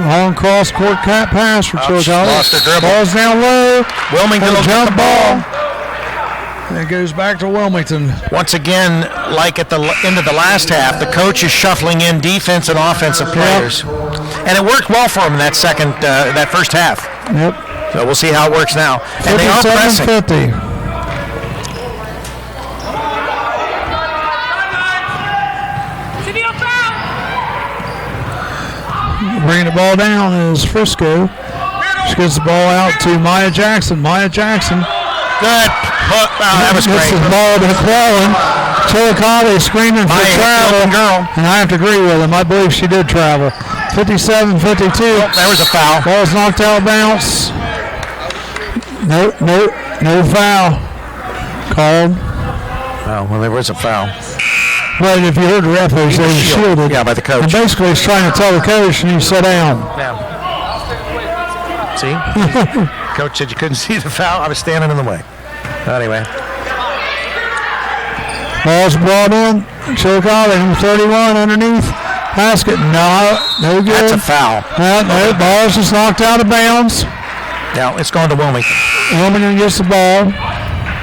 Long cross court cat pass for Chillicothe. Lost the dribble. Ball's down low. Wilmington will jump get the ball. And it goes back to Wilmington. Once again, like at the end of the last half, the coach is shuffling in defense and offensive players. And it worked well for them in that first half. Yep. So we'll see how it works now. And they are pressing. 57-50. Bringing the ball down is Frisco. She gets the ball out to Maya Jackson. Maya Jackson. Good. Oh, that was Gets great. the ball to McClellan. Chillicothe screaming for travel. Girl. And I have to agree with him. I believe she did travel. 57-52. Oh, there was a foul. Ball's knocked out of bounds. No foul called. Oh, well, there was a foul. But if you heard the referee say he shielded. Yeah, by the coach. And basically he's trying to tell the coach and you sit down. Yeah. See? Coach said you couldn't see the foul. I was standing in the way. Anyway. Ball's brought in. Chillicothe, number 31 underneath. Basket. No good. That's a foul. No, ball's just knocked out of bounds. Now it's going to Wilmington. Wilmington gets the ball.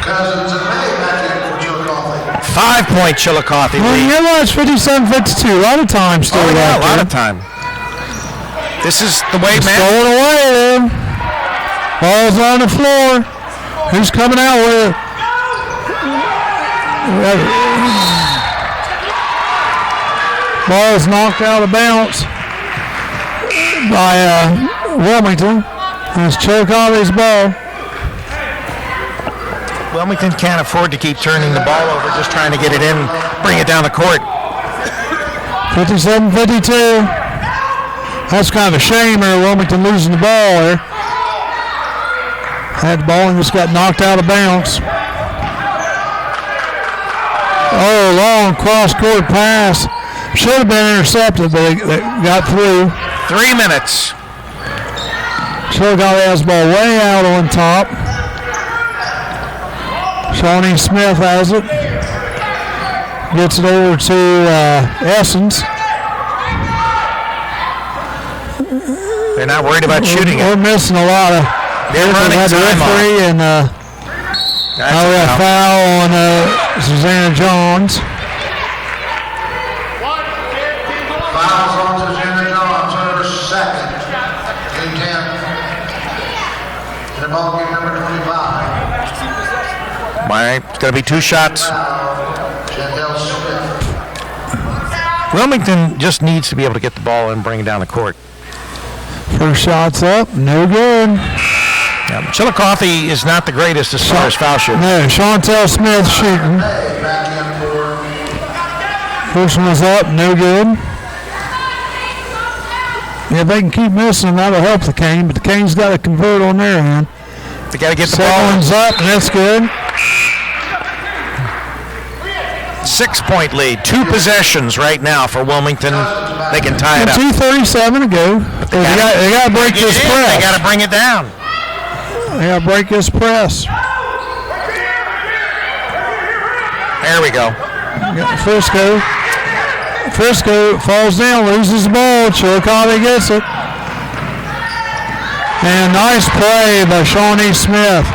Cousins and May back in for Chillicothe. 5-point Chillicothe Well, you lead. know what? It's 57-52. A lot of time still Oh, yeah, out a lot there. of time. This is the way, It's man. going away then. Ball's on the floor. Who's coming out with it? Ball's knocked out of bounds by Wilmington. It's Chillicothe's ball. Wilmington can't afford to keep turning the ball over, just trying to get it in, bring it down the court. 57-52. That's kind of a shame there, Wilmington losing the ball there. Had the ball and just got knocked out of bounds. Oh, long cross-court pass. Should have been intercepted, but they got through. 3 minutes. Chillicothe has the ball way out on top. Shawnee Smith has it. Gets it over to Essence. They're not worried about shooting We're it. missing a lot of. They're running the time referee off. and That's now we a got a foul. foul on Susanna Johns. Fouls on Susanna Johns, her second. Team 10. And the ball game number 25. It's going to be 2 shots. Chantel Smith. Wilmington just needs to be able to get the ball and bring it down the court. First shot's up, no good. Yeah, Chillicothe is not the greatest as far as foul shooting. No, Chantel Smith shooting. May back in for First one was up, no good. Yeah, if they can keep missing, that'll help the Cane, but the Cane's got to convert on their end. They got to get the Second ball. one's up, and that's good. 6-point lead. 2 possessions right now for Wilmington. They can tie it up. 2:37 to go. They got to break this They press. got to bring it down. They got to break this press. There we go. Frisco falls down, loses the ball. Chillicothe gets it. And nice play by Shawnee Smith.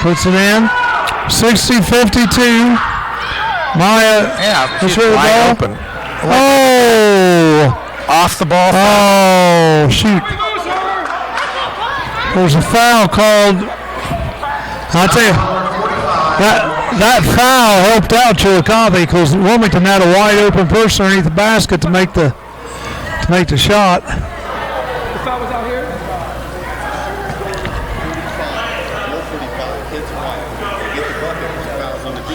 Puts it in. 60-52. Maya. Yeah, Let's she's hear the wide ball. open. Oh. Off the ball. Oh, shoot. There's a foul called. I'll tell you. that foul helped out Chillicothe because Wilmington had a wide open person underneath the basket to make the shot. The foul was out here?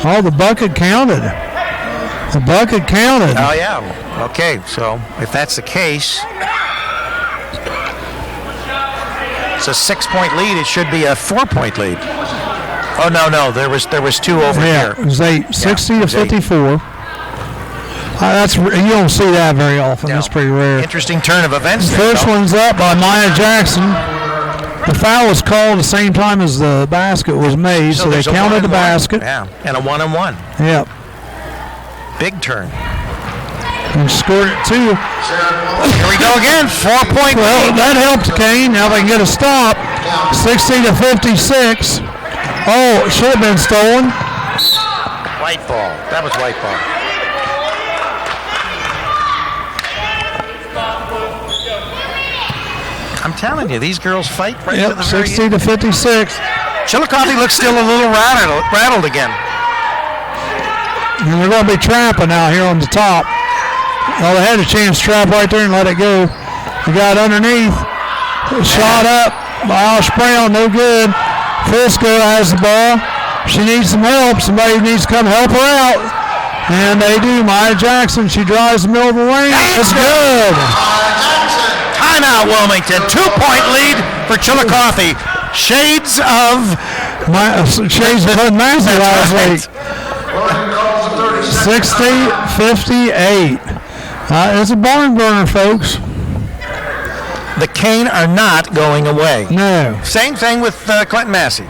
Oh, the bucket counted. The bucket counted. Oh, yeah. Okay, so if that's the case, it's a 6-point lead. It should be a 4-point lead. Oh, no. There was 2 over here. It was 60 to 54. You don't see that very often. No. That's pretty rare. Interesting turn of events. First one's up by Maya Jackson. The foul was called the same time as the basket was made, so they counted the basket. Yeah, and a 1-on-1. Yep. Big turn. And scored it too. Here we go again. 4-point Well, lead. that helped Kane. Now they can get a stop. 60 to 56. Oh, it should have been stolen. White ball. That was white ball. I'm telling you, these girls fight right to the very 60 to 56. Chillicothe looks still a little rattled again. And they're going to be trapping out here on the top. Well, they had a chance to trap right there and let it go. They got underneath. Shot up by Osh Brown, no good. Frisco has the ball. She needs some help. Somebody needs to come help her out. And they do. Maya Jackson, she drives the middle of the lane. It's good. Timeout, Wilmington. 2-point lead for Chillicothe. Shades of Massey last week. 60-58. It's a barn burner, folks. The Cane are not going away. No. Same thing with Clinton Massey.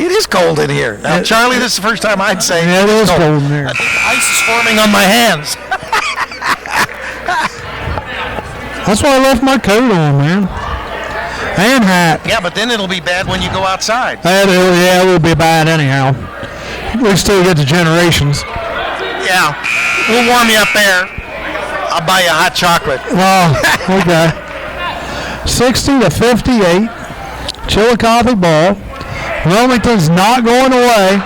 It is cold in here. Now, Charlie, this is the first time I'd say it is cold in here. I think ice is forming on my hands. That's why I left my coat on, man. And hat. Yeah, but then it'll be bad when you go outside. It will be bad anyhow. We still get the generations. Yeah. We'll warm you up there. I'll buy you a hot chocolate. Oh, okay. 60 to 58. Chillicothe ball. Wilmington's not going away.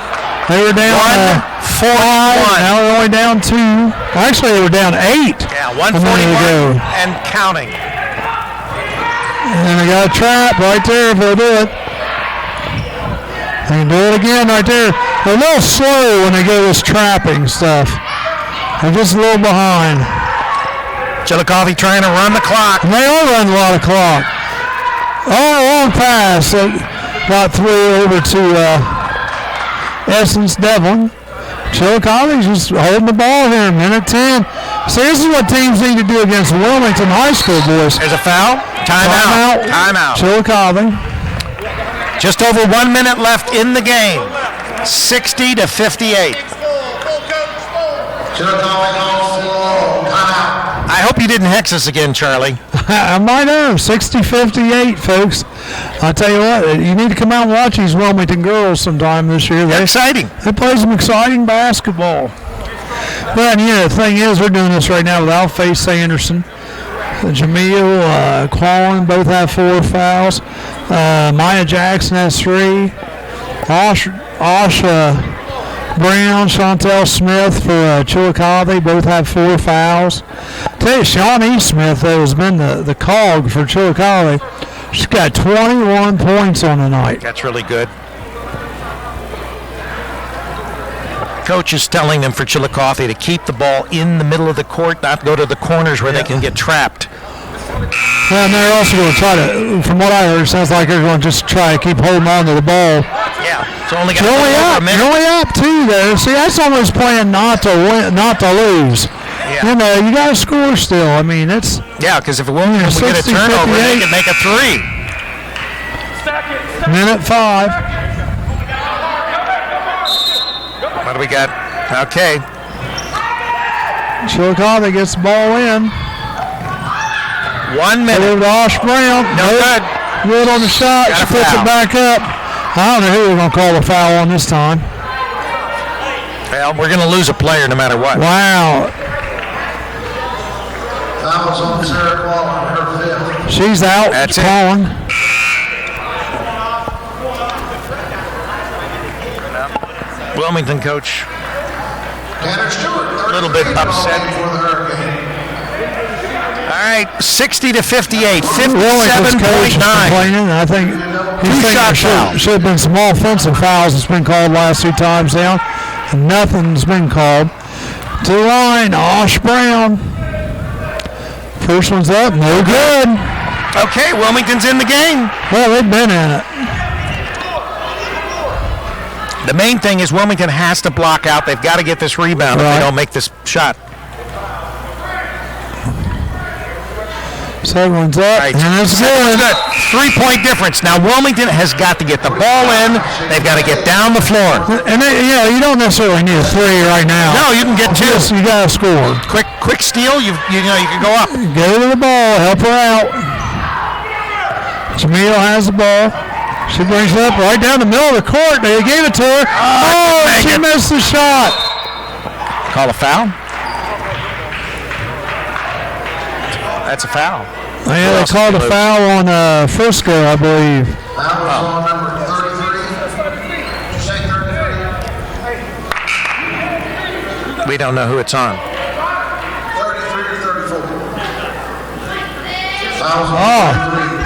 They were down 5. Now they're only down 2. Actually, they were down 8. Yeah, 141 and counting. And they got a trap right there if they'll do it. They can do it again right there. They're a little slow when they go this trapping stuff. They're just a little behind. Chillicothe trying to run the clock. And they all run a lot of clock. Oh, long pass. Got through over to Essence Devlin. Chillicothe's just holding the ball here. Minute 10. See, this is what teams need to do against Wilmington High School, boys. There's a foul. Timeout. Chillicothe. Just over 1 minute left in the game. 60 to 58. I hope you didn't hex us again, Charlie. I might have. 60-58, folks. I'll tell you what, you need to come out and watch these Wilmington girls sometime this year. They're exciting. They play some exciting basketball. But, the thing is, we're doing this right now without Faith Sanderson. Jamil, Quallen both have 4 fouls. Maya Jackson has 3. Asha Brown, Chantel Smith for Chillicothe both have 4 fouls. Tell you, Shawnee Smith, though, has been the cog for Chillicothe. She's got 21 points on the night. That's really good. Coach is telling them for Chillicothe to keep the ball in the middle of the court, not go to the corners where they can get trapped. Well, and they're also going to try to, from what I heard, it sounds like they're going to just try to keep holding on to the ball. Yeah, it's only got you're only up 2 there. See, that's almost playing not to win, not to lose. Yeah. You got to score still. I mean, it's... Yeah, because if Wilmington would get a turnover, they can make a 3. Minute 5. What do we got? Okay. Chillicothe gets the ball in. 1 minute. Over to Osh Brown. No good. Good on the shot. She puts it back up. I don't know who we're going to call the foul on this time. Well, we're going to lose a player no matter what. Wow. That was on Sarah Quallen, her 5th. She's out. That's Quallen. Wilmington coach Tanner Stewart, a little bit upset. For the Hurricane. All right, 60 to 58, Wilmington's coach is 57.9. complaining. I think Two-shot foul. should have been some offensive fouls that's been called last 2 times down. And nothing's been called. To the line, Osh Brown. First one's up, no good. Okay, Wilmington's in the game. Well, they've been in it. The main thing is Wilmington has to block out. They've got to get this rebound if Right. they don't make this shot. Second one's up, Right. and it's Second good. one's good. 3-point difference. Now Wilmington has got to get the ball in. They've got to get down the floor. And you don't necessarily need a 3 right now. No, you can get 2. Just, you got to score. Quick steal. You can go up. Go to the ball, help her out. Jamil has the ball. She brings it up right down the middle of the court. They gave it to her. Oh, she missed the shot. Call a foul. That's a foul. Yeah, they called a foul on Frisco, I believe. That was on number 33. Did you say 33? We don't know who it's on. 33 or 34? Fouls on Oh,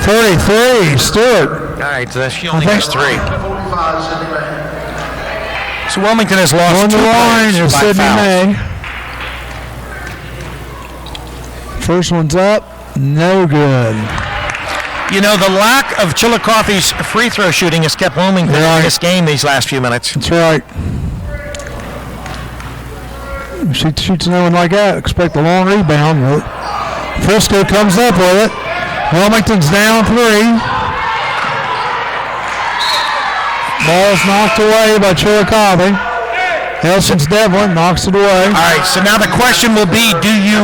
33, Stewart. All right, so she only has 3. 45, Sidney May. So Wilmington has lost On 2 the line players is by Sidney foul. May. First one's up, no good. You know, the lack of Chillicothe's free throw shooting has kept Wilmington Right. in this game these last few minutes. That's right. If she shoots no one like that, expect a long rebound. But Frisco comes up with it. Wilmington's down 3. Ball's knocked away by Chillicothe. Elson's Devlin knocks it away. All right, so now the question will be, do you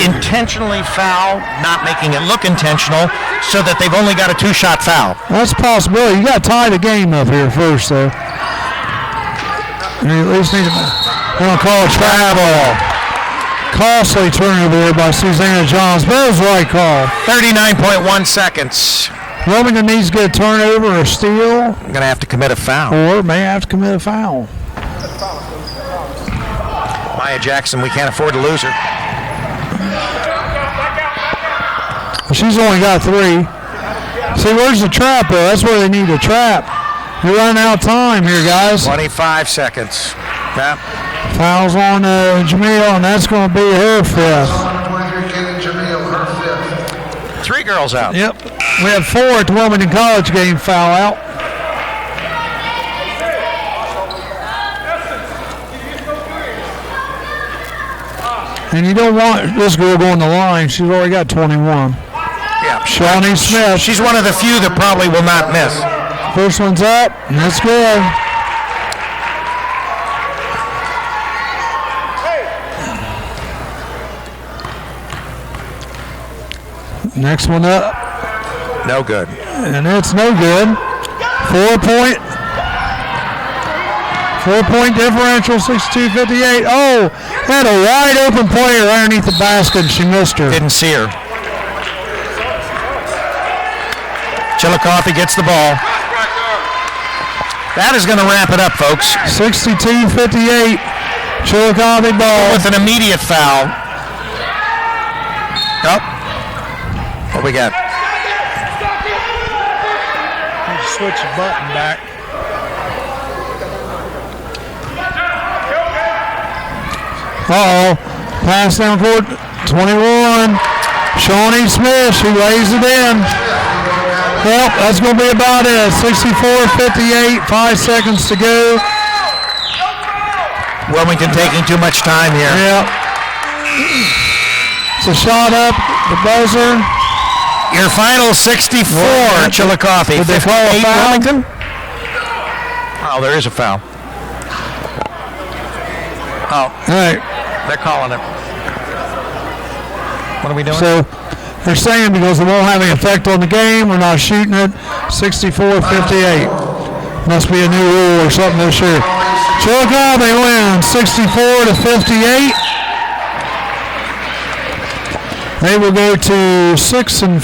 intentionally foul, not making it look intentional, so that they've only got a 2-shot foul? That's a possibility. You got to tie the game up here first, though. You at least need to. We're going to call a travel. Costly turnover there by Susanna Johns, but it was the right call. 39.1 seconds. Wilmington needs to get a turnover or a steal, I'm going to have to commit a foul. or may have to commit a foul. Maya Jackson, we can't afford to lose her. She's only got 3. See, where's the trap, though? That's where they need a trap. You're running out of time here, guys. 25 seconds. Yeah. Fouls on Jamil, and that's going to be her 5th. Number 23, Kaden Jamil, her 5th. 3 girls out. Yep. We have 4 at the Wilmington College game foul out. And you don't want this girl going the line. She's already got 21. Yeah. Shawnee Smith. She's one of the few that probably will not miss. First one's up, and that's good. Next one up, No good. and it's no good. 4-point differential, 62-58. Oh, had a wide open player underneath the basket, and she missed her. Didn't see her. Chillicothe gets the ball. That is going to wrap it up, folks. 62-58. Chillicothe ball. With an immediate foul. Nope. What we got? Switch the button back. Uh-oh. Pass down court. 21. Shawnee Smith. She lays it in. Well, that's going to be about it. 64-58. 5 seconds to go. Wilmington taking too much time here. Yep. It's a shot up. The buzzer. Your final 64, Chillicothe. Did they call a 58, foul? Wilmington. Oh, there is a foul. Oh, All right. they're calling it. What are we doing? So they're saying because it won't have any effect on the game, we're not shooting it. 64-58. Must be a new rule or something this year. Chillicothe wins 64-58. They will go to 6-4,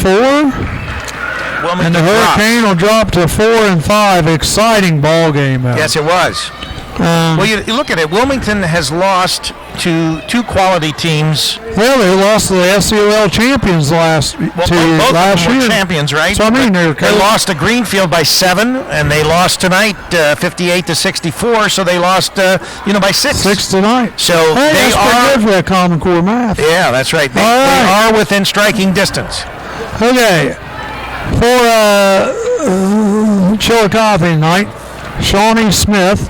Wilmington and the Hurricane will drop to 4-5. Exciting ball game. Yes, it was. Well, you look at it. Wilmington has lost to two quality teams. Well, they lost to the SCOL champions last Both of them were year. champions, right? So I mean, they lost to Greenfield by 7, and they lost tonight 58-64. So they lost, by 6. 6 tonight. So hey, they that's are pretty good for that Common Core math. Yeah, that's right. They are within striking distance. Okay, for Chillicothe tonight, Shawnee Smith.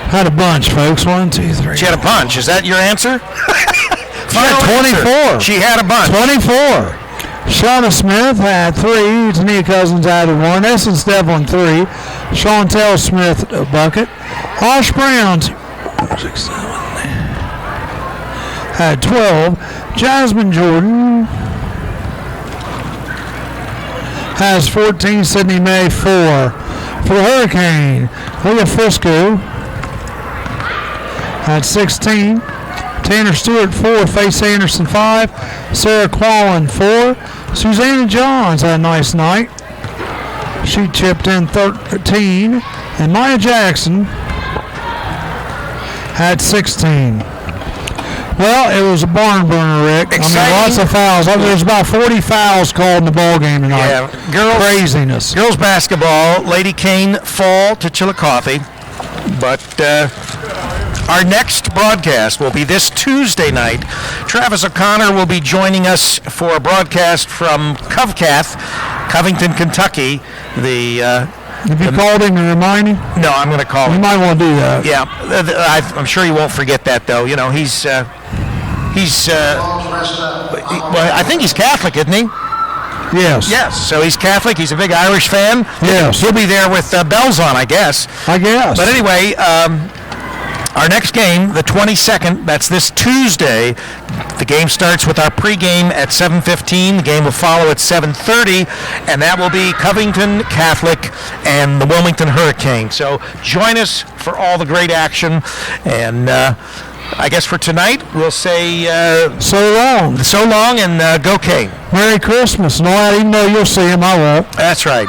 Had a bunch, folks. 1, 2, 3. She had a bunch. Is that your answer? She had 24. She had a bunch. 24. Shauna Smith had 3. Tania Cousins added 1. Essence Devlin 3. Chantel Smith a bucket. Osh Brown 6, 7, had 12. Jasmine Jordan has 14. Sydney May 4. For the Hurricane, Leah Frisco had 16. Tanner Stewart 4. Faith Anderson 5. Sarah Quallen 4. Susanna Johns had a nice night. She chipped in 13. And Maya Jackson had 16. Well, it was a barn burner, Rick. Exciting. I mean, lots of fouls. There's about 40 fouls called in the ball game tonight. Yeah, craziness. Girls basketball, Lady Kane fall to Chillicothe, but our next broadcast will be this Tuesday night. Travis O'Connor will be joining us for a broadcast from Covington, Kentucky. Have you called him and remind him? No, I'm going to call him. You might want to do that. Yeah, I'm sure he won't forget that, though. He's well, I think he's Catholic, isn't he? Yes. Yes, so he's Catholic. He's a big Irish fan. Yes. He'll be there with bells on, I guess. But anyway, our next game, the 22nd, that's this Tuesday. The game starts with our pregame at 7:15. The game will follow at 7:30, and that will be Covington Catholic and the Wilmington Hurricane. So join us for all the great action. And I guess for tonight, we'll say so long. So long, and go Cane. Merry Christmas. No, even though you'll see him, I won't. That's right.